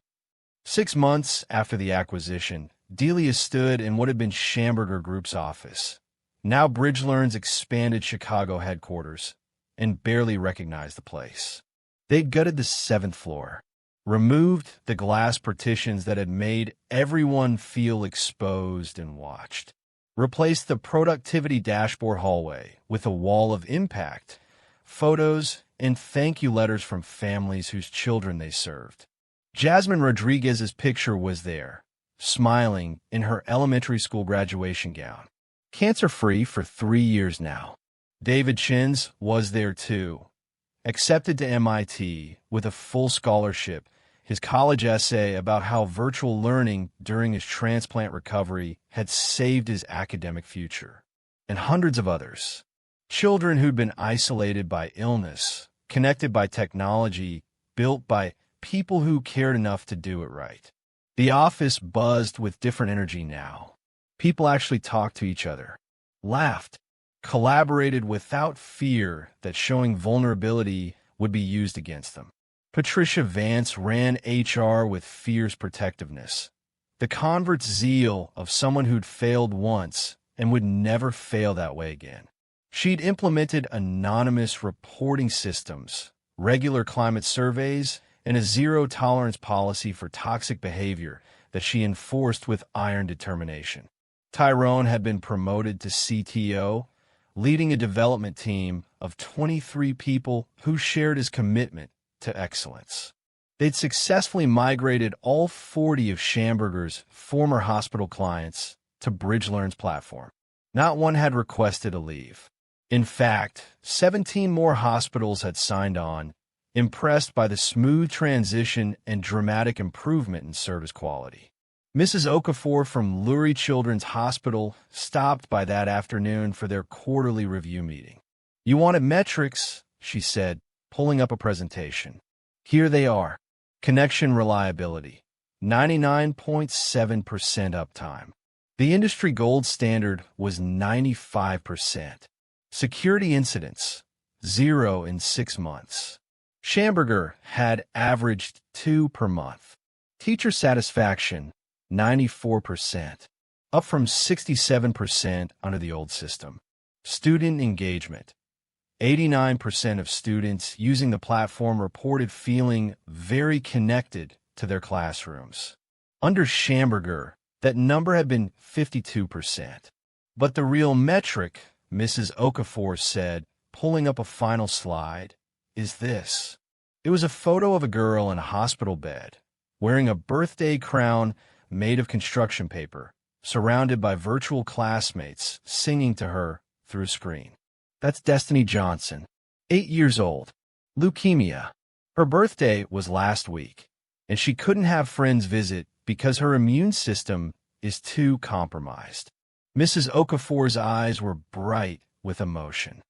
6 months after the acquisition, Delia stood in what had been Schamberger Group's office, now BridgeLearn's expanded Chicago headquarters, and barely recognized the place. They'd gutted the 7th floor, removed the glass partitions that had made everyone feel exposed and watched, replaced the productivity dashboard hallway with a wall of impact, photos, and thank you letters from families whose children they served. Jasmine Rodriguez's picture was there, smiling in her elementary school graduation gown. Cancer-free for 3 years now. David Chin's was there too. Accepted to MIT with a full scholarship, his college essay about how virtual learning during his transplant recovery had saved his academic future. And hundreds of others. Children who'd been isolated by illness, connected by technology, built by people who cared enough to do it right. The office buzzed with different energy now. People actually talked to each other, laughed, collaborated without fear that showing vulnerability would be used against them. Patricia Vance ran HR with fierce protectiveness, the convert's zeal of someone who'd failed once and would never fail that way again. She'd implemented anonymous reporting systems, regular climate surveys, and a zero-tolerance policy for toxic behavior that she enforced with iron determination. Tyrone had been promoted to CTO, leading a development team of 23 people who shared his commitment to excellence. They'd successfully migrated all 40 of Schamberger's former hospital clients to BridgeLearn's platform. Not one had requested a leave. In fact, 17 more hospitals had signed on, impressed by the smooth transition and dramatic improvement in service quality. Mrs. Okafor from Lurie Children's Hospital stopped by that afternoon for their quarterly review meeting. "You wanted metrics," she said, pulling up a presentation. "Here they are. Connection reliability, 99.7% uptime. The industry gold standard was 95%. Security incidents, 0 in 6 months. Schamberger had averaged 2 per month. Teacher satisfaction, 94%, up from 67% under the old system. Student engagement, 89% of students using the platform reported feeling very connected to their classrooms. Under Schamberger, that number had been 52%. But the real metric, Mrs. Okafor said, pulling up a final slide, is this. It was a photo of a girl in a hospital bed, wearing a birthday crown made of construction paper, surrounded by virtual classmates singing to her through a screen. That's Destiny Johnson, 8 years old, leukemia. Her birthday was last week, and she couldn't have friends visit because her immune system is too compromised. Mrs. Okafor's eyes were bright with emotion.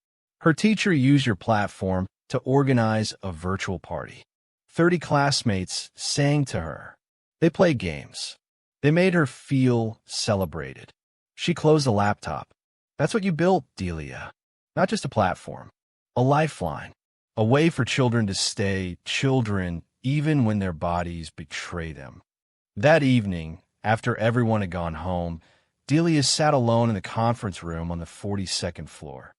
Her teacher used your platform to organize a virtual party. 30 classmates sang to her. They played games. They made her feel celebrated. She closed the laptop. That's what you built, Delia. Not just a platform, a lifeline, a way for children to stay children even when their bodies betray them. That evening, after everyone had gone home, Delia sat alone in the conference room on the 42nd floor,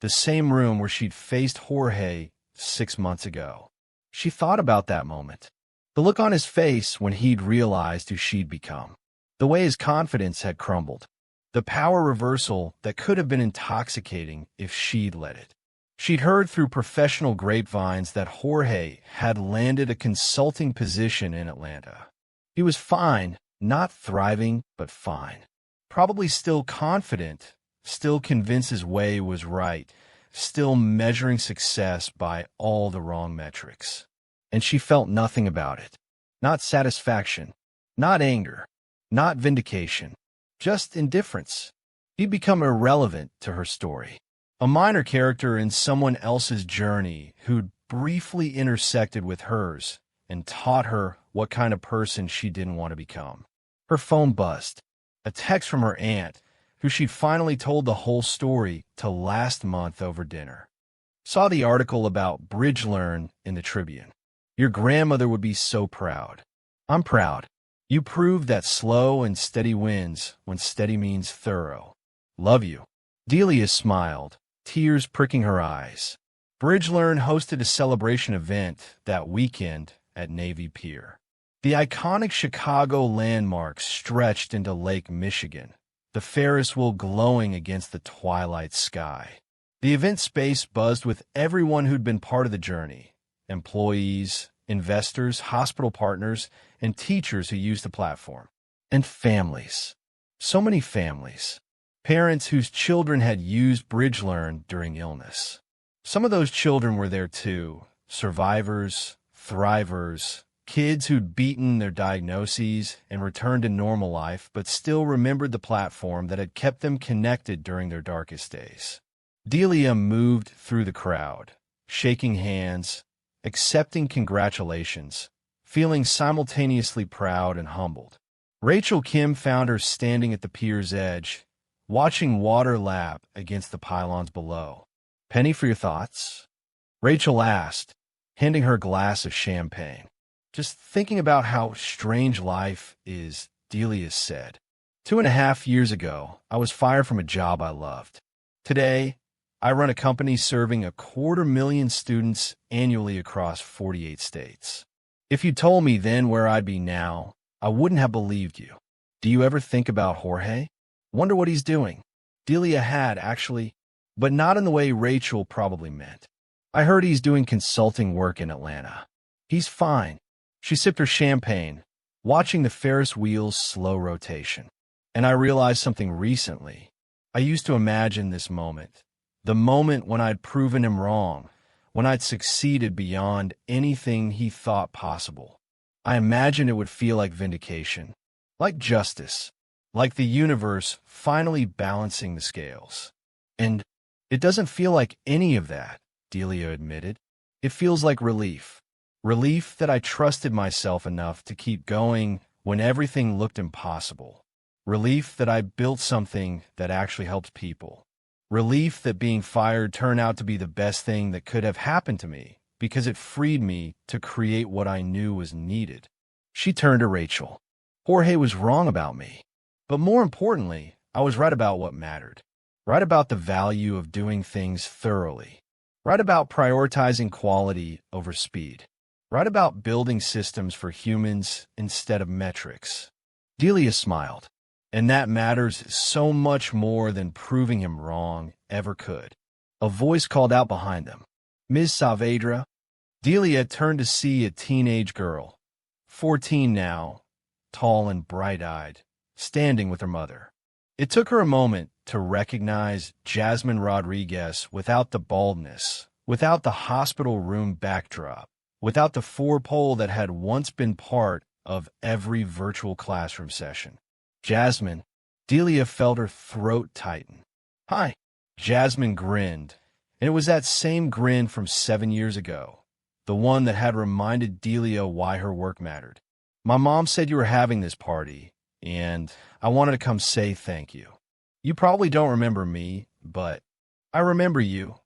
the same room where she'd faced Jorge 6 months ago. She thought about that moment, the look on his face when he'd realized who she'd become, the way his confidence had crumbled, the power reversal that could have been intoxicating if she'd let it. She'd heard through professional grapevines that Jorge had landed a consulting position in Atlanta. He was fine, not thriving, but fine. Probably still confident, still convinced his way was right, still measuring success by all the wrong metrics. And she felt nothing about it. Not satisfaction, not anger, not vindication, just indifference. He'd become irrelevant to her story. A minor character in someone else's journey who'd briefly intersected with hers and taught her what kind of person she didn't want to become. Her phone buzzed. A text from her aunt, who she'd finally told the whole story to last month over dinner. Saw the article about BridgeLearn in the Tribune. Your grandmother would be so proud. I'm proud. You proved that slow and steady wins when steady means thorough. Love you. Delia smiled, tears pricking her eyes. BridgeLearn hosted a celebration event that weekend at Navy Pier. The iconic Chicago landmark stretched into Lake Michigan, the Ferris wheel glowing against the twilight sky. The event space buzzed with everyone who'd been part of the journey: employees, investors, hospital partners, and teachers who used the platform. And families. So many families. Parents whose children had used BridgeLearn during illness. Some of those children were there too. Survivors, thrivers, kids who'd beaten their diagnoses and returned to normal life but still remembered the platform that had kept them connected during their darkest days. Delia moved through the crowd, shaking hands, accepting congratulations, feeling simultaneously proud and humbled. Rachel Kim found her standing at the pier's edge, watching water lap against the pylons below. "Penny for your thoughts?" Rachel asked, handing her a glass of champagne. "Just thinking about how strange life is," Delia said. 2.5 years ago, I was fired from a job I loved. Today, I run a company serving 250,000 students annually across 48 states. If you told me then where I'd be now, I wouldn't have believed you. Do you ever think about Jorge? Wonder what he's doing? Delia had, actually, but not in the way Rachel probably meant. I heard he's doing consulting work in Atlanta. He's fine. She sipped her champagne, watching the Ferris wheel's slow rotation. And I realized something recently. I used to imagine this moment, the moment when I'd proven him wrong, when I'd succeeded beyond anything he thought possible. I imagined it would feel like vindication, like justice, like the universe finally balancing the scales. And it doesn't feel like any of that, Delia admitted. It feels like relief. Relief that I trusted myself enough to keep going when everything looked impossible. Relief that I built something that actually helps people. Relief that being fired turned out to be the best thing that could have happened to me because it freed me to create what I knew was needed. She turned to Rachel. Jorge was wrong about me. But more importantly, I was right about what mattered. Right about the value of doing things thoroughly. Right about prioritizing quality over speed. Right about building systems for humans instead of metrics. Delia smiled. And that matters so much more than proving him wrong ever could. A voice called out behind them. "Ms. Saavedra." Delia turned to see a teenage girl, 14 now, tall and bright-eyed, standing with her mother. It took her a moment to recognize Jasmine Rodriguez without the baldness, without the hospital room backdrop, without the four-pole that had once been part of every virtual classroom session. "Jasmine." Delia felt her throat tighten. "Hi." Jasmine grinned, and it was that same grin from 7 years ago, the one that had reminded Delia why her work mattered. "My mom said you were having this party, and I wanted to come say thank you. You probably don't remember me, but I remember you,"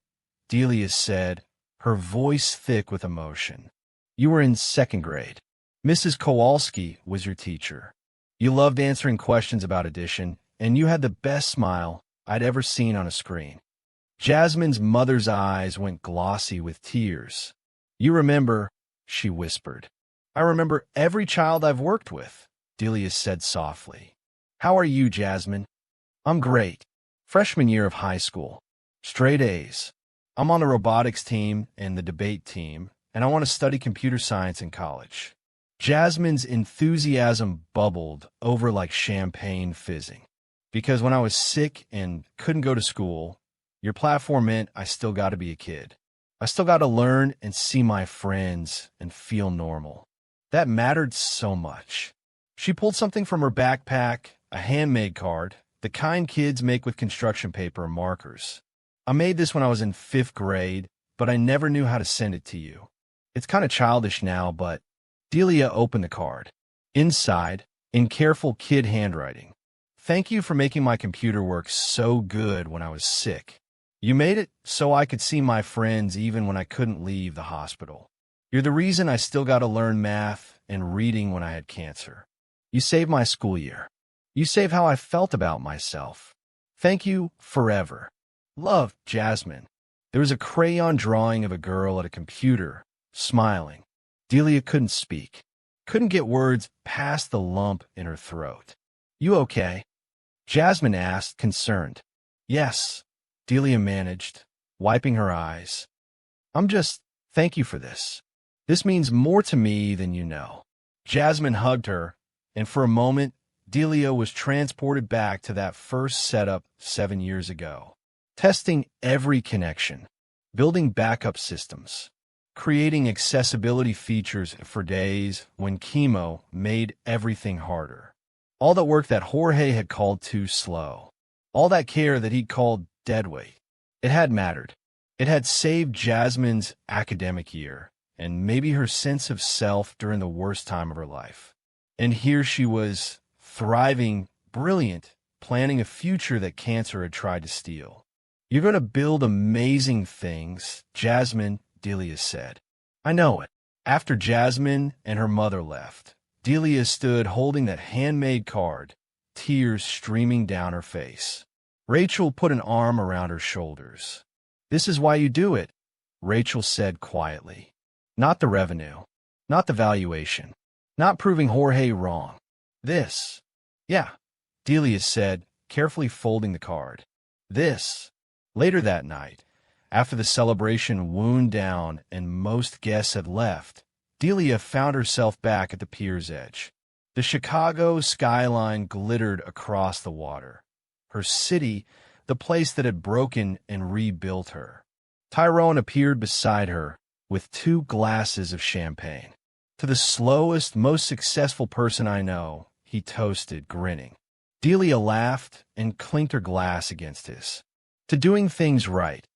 Delia said, her voice thick with emotion. "You were in 2nd grade. Mrs. Kowalski was your teacher. You loved answering questions about addition, and you had the best smile I'd ever seen on a screen." Jasmine's mother's eyes went glossy with tears. "You remember," she whispered. "I remember every child I've worked with," Delia said softly. "How are you, Jasmine?" "I'm great. Freshman year of high school. Straight A's. I'm on the robotics team and the debate team, and I want to study computer science in college." Jasmine's enthusiasm bubbled over like champagne fizzing. "Because when I was sick and couldn't go to school, your platform meant I still got to be a kid. I still got to learn and see my friends and feel normal. That mattered so much." She pulled something from her backpack, a handmade card, the kind kids make with construction paper and markers. "I made this when I was in 5th grade, but I never knew how to send it to you. It's kind of childish now, but..." Delia opened the card. Inside, in careful kid handwriting, "Thank you for making my computer work so good when I was sick. You made it so I could see my friends even when I couldn't leave the hospital. You're the reason I still got to learn math and reading when I had cancer. You saved my school year. You saved how I felt about myself. Thank you forever. Love, Jasmine." There was a crayon drawing of a girl at a computer, smiling. Delia couldn't speak, couldn't get words past the lump in her throat. "You okay?" Jasmine asked, concerned. "Yes," Delia managed, wiping her eyes. Thank you for this. This means more to me than you know." Jasmine hugged her, and for a moment, Delia was transported back to that first setup 7 years ago. Testing every connection, building backup systems, creating accessibility features for days when chemo made everything harder. All that work that Jorge had called too slow. All that care that he'd called deadweight. It had mattered. It had saved Jasmine's academic year. and maybe her sense of self during the worst time of her life. And here she was, thriving, brilliant, planning a future that cancer had tried to steal. "You're going to build amazing things," Jasmine, Delia said. "I know it." After Jasmine and her mother left, Delia stood holding that handmade card, tears streaming down her face. Rachel put an arm around her shoulders. "This is why you do it," Rachel said quietly. "Not the revenue, not the valuation, not proving Jorge wrong. This." "Yeah," Delia said, carefully folding the card. "This." Later that night, after the celebration wound down and most guests had left, Delia found herself back at the pier's edge. The Chicago skyline glittered across the water. Her city, the place that had broken and rebuilt her. Tyrone appeared beside her with 2 glasses of champagne. "To the slowest, most successful person I know," he toasted, grinning. Delia laughed and clinked her glass against his. "To doing things right,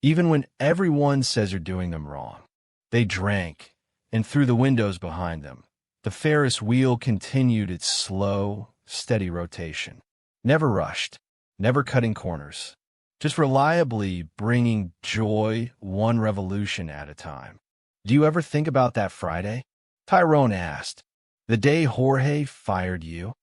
even when everyone says you're doing them wrong." They drank, and through the windows behind them, the Ferris wheel continued its slow, steady rotation. Never rushed, never cutting corners, just reliably bringing joy one revolution at a time. "Do you ever think about that Friday?" Tyrone asked. "The day Jorge fired you?"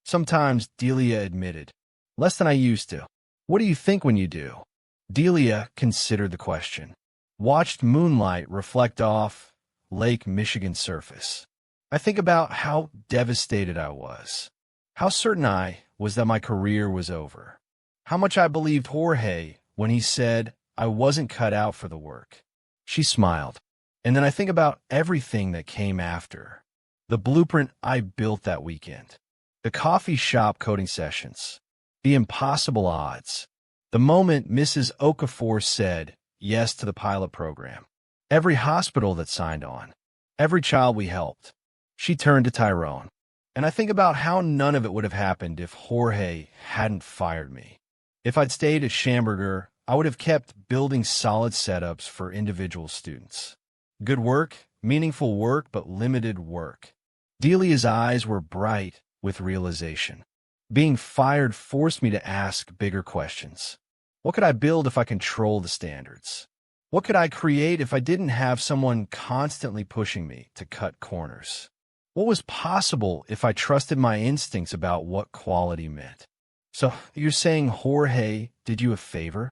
"Sometimes," Delia admitted. "Less than I used to." "What do you think when you do?" Delia considered the question. Watched moonlight reflect off Lake Michigan surface. "I think about how devastated I was. How certain I was that my career was over. How much I believed Jorge when he said I wasn't cut out for the work." She smiled. "And then I think about everything that came after. The blueprint I built that weekend. The coffee shop coding sessions. The impossible odds. The moment Mrs. Okafor said yes to the pilot program. Every hospital that signed on. Every child we helped." She turned to Tyrone. "And I think about how none of it would have happened if Jorge hadn't fired me. If I'd stayed at Schamberger, I would have kept building solid setups for individual students. Good work, meaningful work, but limited work." Delia's eyes were bright with realization. "Being fired forced me to ask bigger questions. What could I build if I controlled the standards? What could I create if I didn't have someone constantly pushing me to cut corners? What was possible if I trusted my instincts about what quality meant?" "So you're saying Jorge did you a favor?"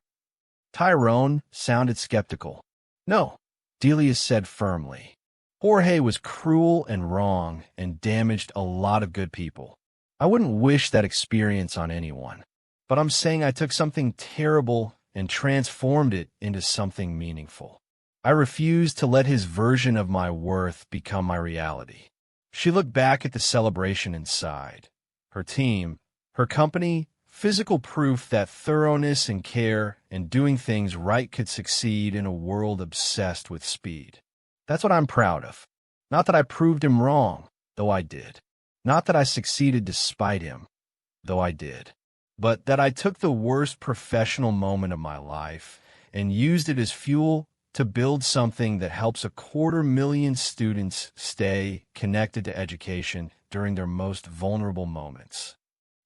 Tyrone sounded skeptical. "No," Delia said firmly. "Jorge was cruel and wrong and damaged a lot of good people. I wouldn't wish that experience on anyone. But I'm saying I took something terrible and transformed it into something meaningful. I refused to let his version of my worth become my reality." She looked back at the celebration and sighed. Her team, her company, physical proof that thoroughness and care and doing things right could succeed in a world obsessed with speed. "That's what I'm proud of. Not that I proved him wrong, though I did. Not that I succeeded despite him, though I did. But that I took the worst professional moment of my life and used it as fuel to build something that helps 250,000 students stay connected to education during their most vulnerable moments.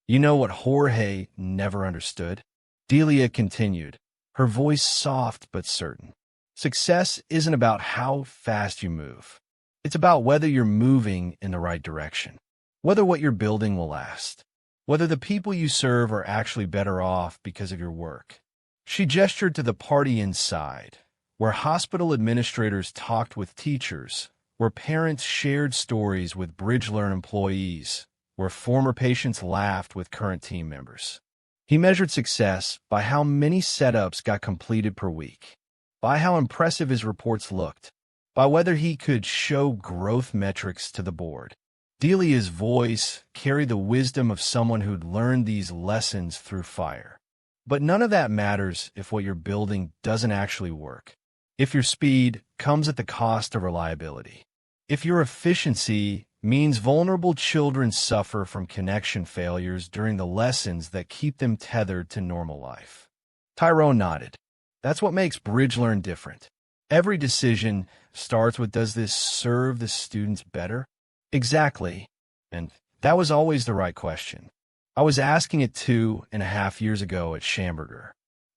You know what Jorge never understood?" Delia continued, her voice soft but certain. "Success isn't about how fast you move. It's about whether you're moving in the right direction, whether what you're building will last, whether the people you serve are actually better off because of your work." She gestured to the party inside, where hospital administrators talked with teachers, where parents shared stories with BridgeLearn employees, where former patients laughed with current team members. He measured success by how many setups got completed per week, by how impressive his reports looked, by whether he could show growth metrics to the board. Delia's voice carried the wisdom of someone who'd learned these lessons through fire. But none of that matters if what you're building doesn't actually work. If your speed comes at the cost of reliability. If your efficiency means vulnerable children suffer from connection failures during the lessons that keep them tethered to normal life. Tyrone nodded. "That's what makes BridgeLearn different. Every decision starts with, does this serve the students better? Exactly. And that was always the right question. I was asking it 2.5 years ago at Schamberger.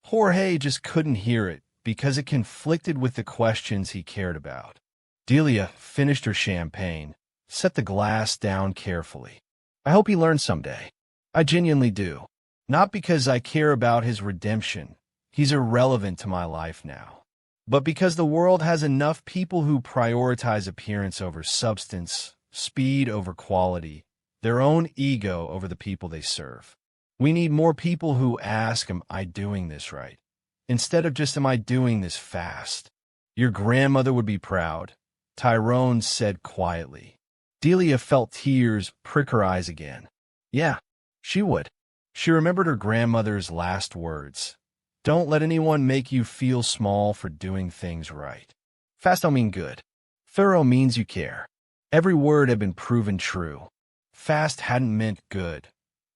Jorge just couldn't hear it because it conflicted with the questions he cared about. Delia finished her champagne, set the glass down carefully. I hope he learns someday. I genuinely do. Not because I care about his redemption. He's irrelevant to my life now. But because the world has enough people who prioritize appearance over substance, speed over quality, their own ego over the people they serve. We need more people who ask, am I doing this right? Instead of just, am I doing this fast? Your grandmother would be proud, Tyrone said quietly. Delia felt tears prick her eyes again. Yeah, she would. She remembered her grandmother's last words. Don't let anyone make you feel small for doing things right. Fast don't mean good. Thorough means you care. Every word had been proven true. Fast hadn't meant good.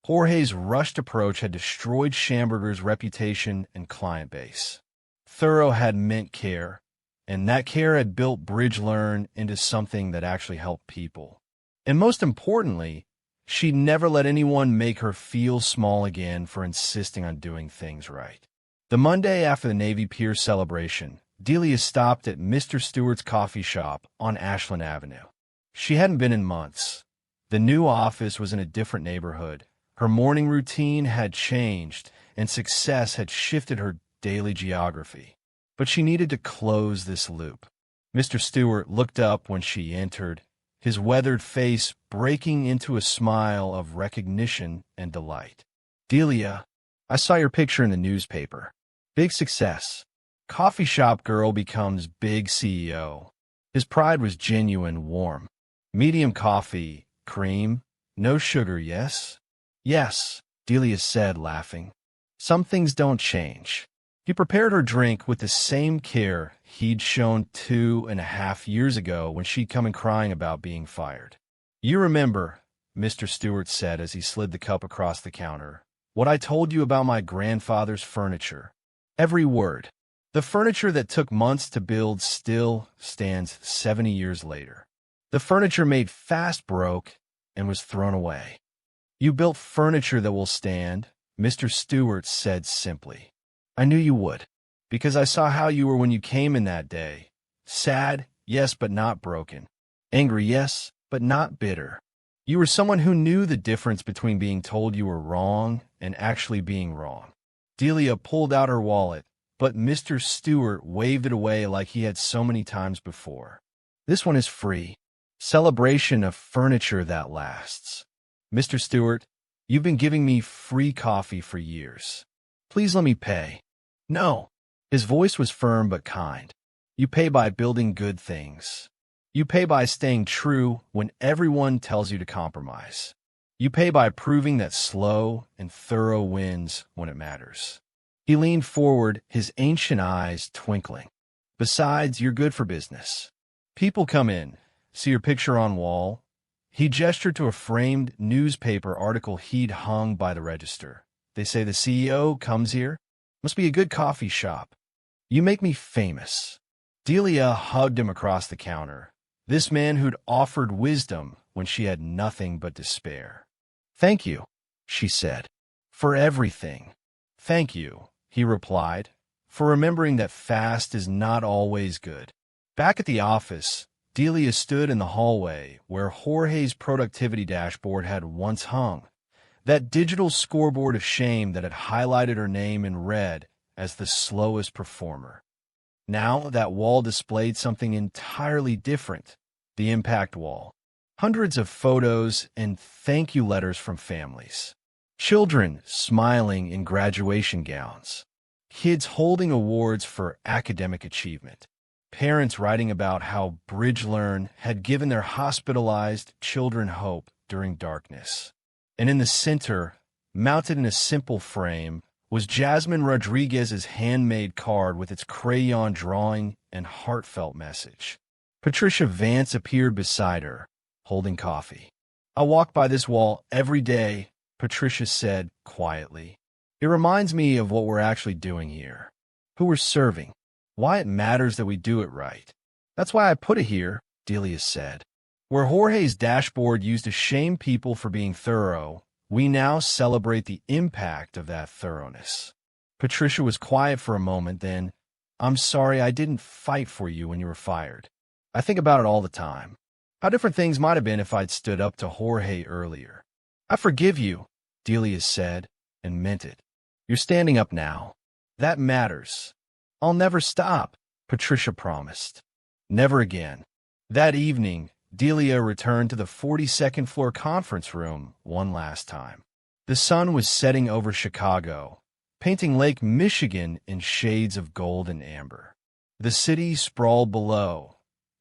Jorge's rushed approach had destroyed Schamberger's reputation and client base. Thorough had meant care, and that care had built BridgeLearn into something that actually helped people. And most importantly, she'd never let anyone make her feel small again for insisting on doing things right. The Monday after the Navy Pier celebration, Delia stopped at Mr. Stewart's coffee shop on Ashland Avenue. She hadn't been in months. The new office was in a different neighborhood. Her morning routine had changed, and success had shifted her daily geography. But she needed to close this loop. Mr. Stewart looked up when she entered, his weathered face breaking into a smile of recognition and delight. Delia, I saw your picture in the newspaper. Big success. Coffee shop girl becomes big CEO. His pride was genuine, warm. Medium coffee, cream, no sugar, yes? Yes, Delia said, laughing. Some things don't change. He prepared her drink with the same care he'd shown 2.5 years ago when she'd come in crying about being fired. You remember, Mr. Stewart said as he slid the cup across the counter, what I told you about my grandfather's furniture. Every word. The furniture that took months to build still stands 70 years later. The furniture made fast broke and was thrown away. You built furniture that will stand, Mr. Stewart said simply. I knew you would, because I saw how you were when you came in that day. Sad, yes, but not broken. Angry, yes, but not bitter. You were someone who knew the difference between being told you were wrong and actually being wrong. Delia pulled out her wallet, but Mr. Stewart waved it away like he had so many times before. This one is free. Celebration of furniture that lasts. Mr. Stewart, you've been giving me free coffee for years. Please let me pay. No. His voice was firm but kind. You pay by building good things. You pay by staying true when everyone tells you to compromise. You pay by proving that slow and thorough wins when it matters. He leaned forward, his ancient eyes twinkling. Besides, you're good for business. People come in, see your picture on wall. He gestured to a framed newspaper article he'd hung by the register. They say the CEO comes here. Must be a good coffee shop. You make me famous. Delia hugged him across the counter. This man who'd offered wisdom when she had nothing but despair. Thank you, she said. For everything. Thank you, he replied, for remembering that fast is not always good. Back at the office, Delia stood in the hallway where Jorge's productivity dashboard had once hung, that digital scoreboard of shame that had highlighted her name in red as the slowest performer. Now that wall displayed something entirely different, the impact wall. Hundreds of photos and thank you letters from families. Children smiling in graduation gowns. Kids holding awards for academic achievement. Parents writing about how BridgeLearn had given their hospitalized children hope during darkness. And in the center, mounted in a simple frame, was Jasmine Rodriguez's handmade card with its crayon drawing and heartfelt message. Patricia Vance appeared beside her, holding coffee. I walk by this wall every day, Patricia said quietly. It reminds me of what we're actually doing here, who we're serving. why it matters that we do it right. That's why I put it here, Delia said. Where Jorge's dashboard used to shame people for being thorough, we now celebrate the impact of that thoroughness. Patricia was quiet for a moment, then, I'm sorry I didn't fight for you when you were fired. I think about it all the time. How different things might have been if I'd stood up to Jorge earlier. I forgive you, Delia said, and meant it. You're standing up now. That matters. I'll never stop, Patricia promised. Never again. That evening, Delia returned to the 42nd floor conference room one last time. The sun was setting over Chicago, painting Lake Michigan in shades of gold and amber. The city sprawled below.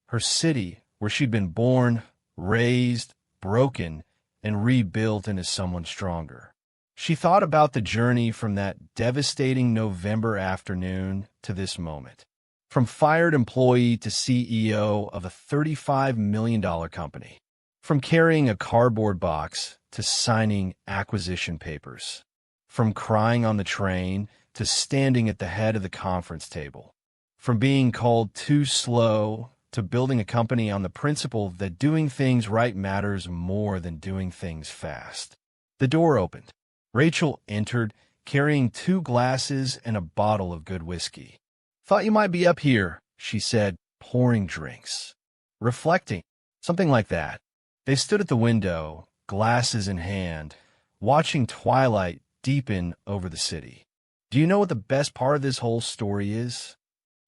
Her city, where she'd been born, raised, broken, and rebuilt into someone stronger. She thought about the journey from that devastating November afternoon to this moment. From fired employee to CEO of a $35 million company. From carrying a cardboard box to signing acquisition papers. From crying on the train to standing at the head of the conference table. From being called too slow to building a company on the principle that doing things right matters more than doing things fast. The door opened. Rachel entered, carrying 2 glasses and a bottle of good whiskey. Thought you might be up here, she said, pouring drinks. Reflecting, something like that. They stood at the window, glasses in hand, watching twilight deepen over the city. Do you know what the best part of this whole story is?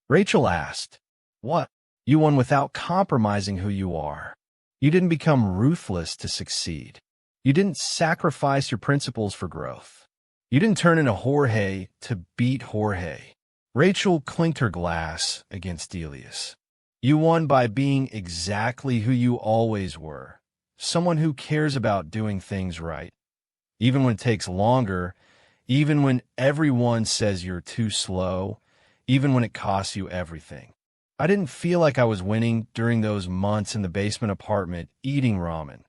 Rachel asked. What? You won without compromising who you are. You didn't become ruthless to succeed. You didn't sacrifice your principles for growth. You didn't turn into Jorge to beat Jorge. Rachel clinked her glass against Delia's. You won by being exactly who you always were, someone who cares about doing things right. Even when it takes longer, even when everyone says you're too slow, even when it costs you everything. I didn't feel like I was winning during those months in the basement apartment eating ramen,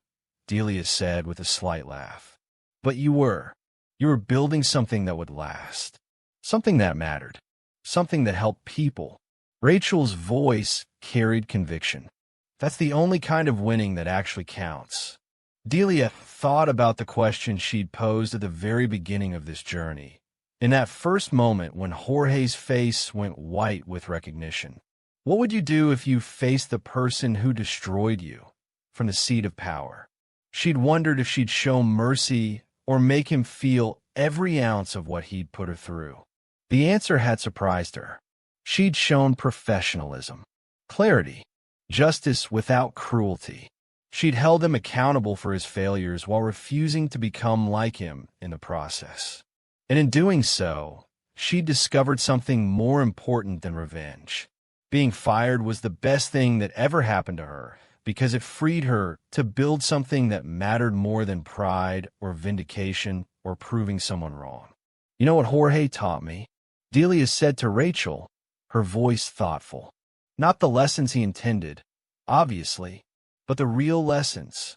Delia said with a slight laugh. But you were. You were building something that would last. Something that mattered. Something that helped people. Rachel's voice carried conviction. That's the only kind of winning that actually counts. Delia thought about the question she'd posed at the very beginning of this journey. In that first moment when Jorge's face went white with recognition. What would you do if you faced the person who destroyed you from the seat of power? She'd wondered if she'd show mercy or make him feel every ounce of what he'd put her through. The answer had surprised her. She'd shown professionalism, clarity, justice without cruelty. She'd held him accountable for his failures while refusing to become like him in the process. And in doing so, she'd discovered something more important than revenge. Being fired was the best thing that ever happened to her because it freed her to build something that mattered more than pride or vindication or proving someone wrong. You know what Jorge taught me? Delia said to Rachel, her voice thoughtful. Not the lessons he intended, obviously, but the real lessons.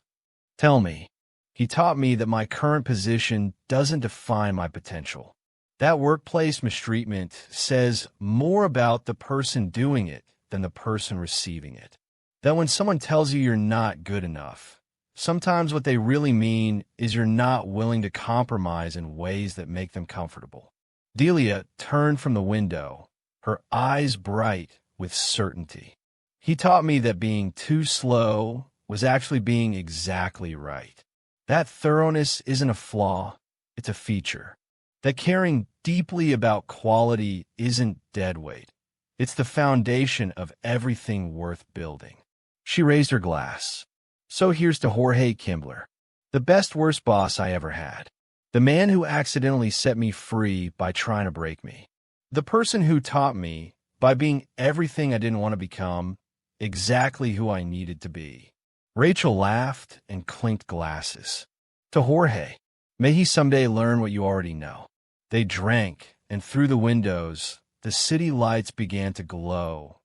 Tell me. He taught me that my current position doesn't define my potential. That workplace mistreatment says more about the person doing it than the person receiving it. That when someone tells you you're not good enough, sometimes what they really mean is you're not willing to compromise in ways that make them comfortable. Delia turned from the window, her eyes bright with certainty. He taught me that being too slow was actually being exactly right. That thoroughness isn't a flaw, it's a feature. That caring deeply about quality isn't deadweight. It's the foundation of everything worth building. She raised her glass. So here's to Jorge Kimbler, the best worst boss I ever had. The man who accidentally set me free by trying to break me. The person who taught me, by being everything I didn't want to become, exactly who I needed to be. Rachel laughed and clinked glasses. To Jorge, may he someday learn what you already know. They drank, and through the windows, the city lights began to glow.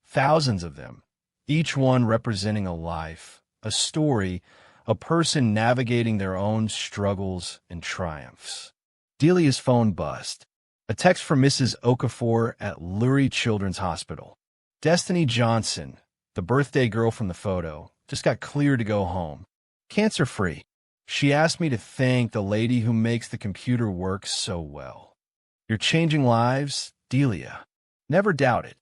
Thousands of them, each one representing a life, a story, a person navigating their own struggles and triumphs. Delia's phone buzzed. A text from Mrs. Okafor at Lurie Children's Hospital. Destiny Johnson, the birthday girl from the photo, just got cleared to go home. Cancer-free. She asked me to thank the lady who makes the computer work so well. You're changing lives, Delia. Never doubt it.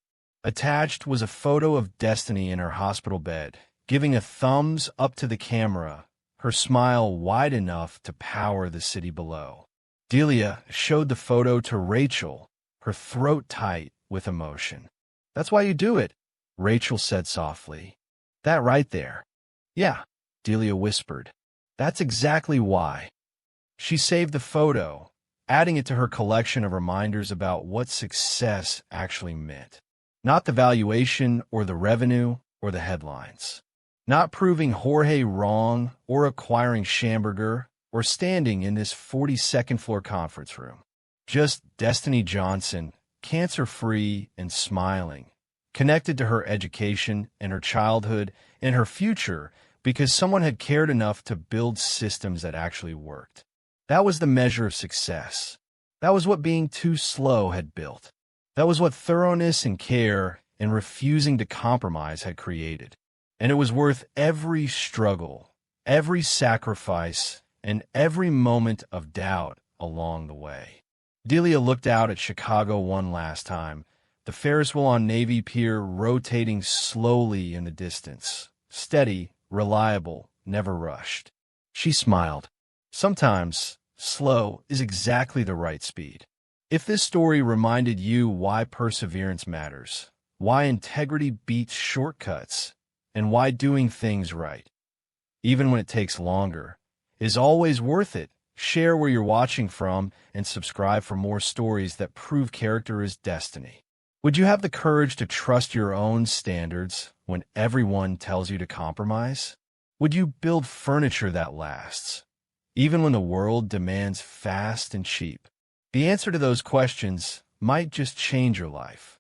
Attached was a photo of Destiny in her hospital bed, giving a thumbs up to the camera, her smile wide enough to power the city below. Delia showed the photo to Rachel, her throat tight with emotion. That's why you do it, Rachel said softly. That right there. Yeah, Delia whispered. That's exactly why. She saved the photo, adding it to her collection of reminders about what success actually meant. Not the valuation or the revenue or the headlines. Not proving Jorge wrong or acquiring Schamberger or standing in this 42nd floor conference room. Just Destiny Johnson, cancer-free and smiling, connected to her education and her childhood and her future because someone had cared enough to build systems that actually worked. That was the measure of success. That was what being too slow had built. That was what thoroughness and care and refusing to compromise had created. And it was worth every struggle, every sacrifice, and every moment of doubt along the way. Delia looked out at Chicago one last time, the Ferris wheel on Navy Pier rotating slowly in the distance, steady, reliable, never rushed. She smiled. Sometimes, slow is exactly the right speed. If this story reminded you why perseverance matters, why integrity beats shortcuts, and why doing things right, even when it takes longer, is always worth it, share where you're watching from and subscribe for more stories that prove character is destiny. Would you have the courage to trust your own standards when everyone tells you to compromise? Would you build furniture that lasts, even when the world demands fast and cheap? The answer to those questions might just change your life.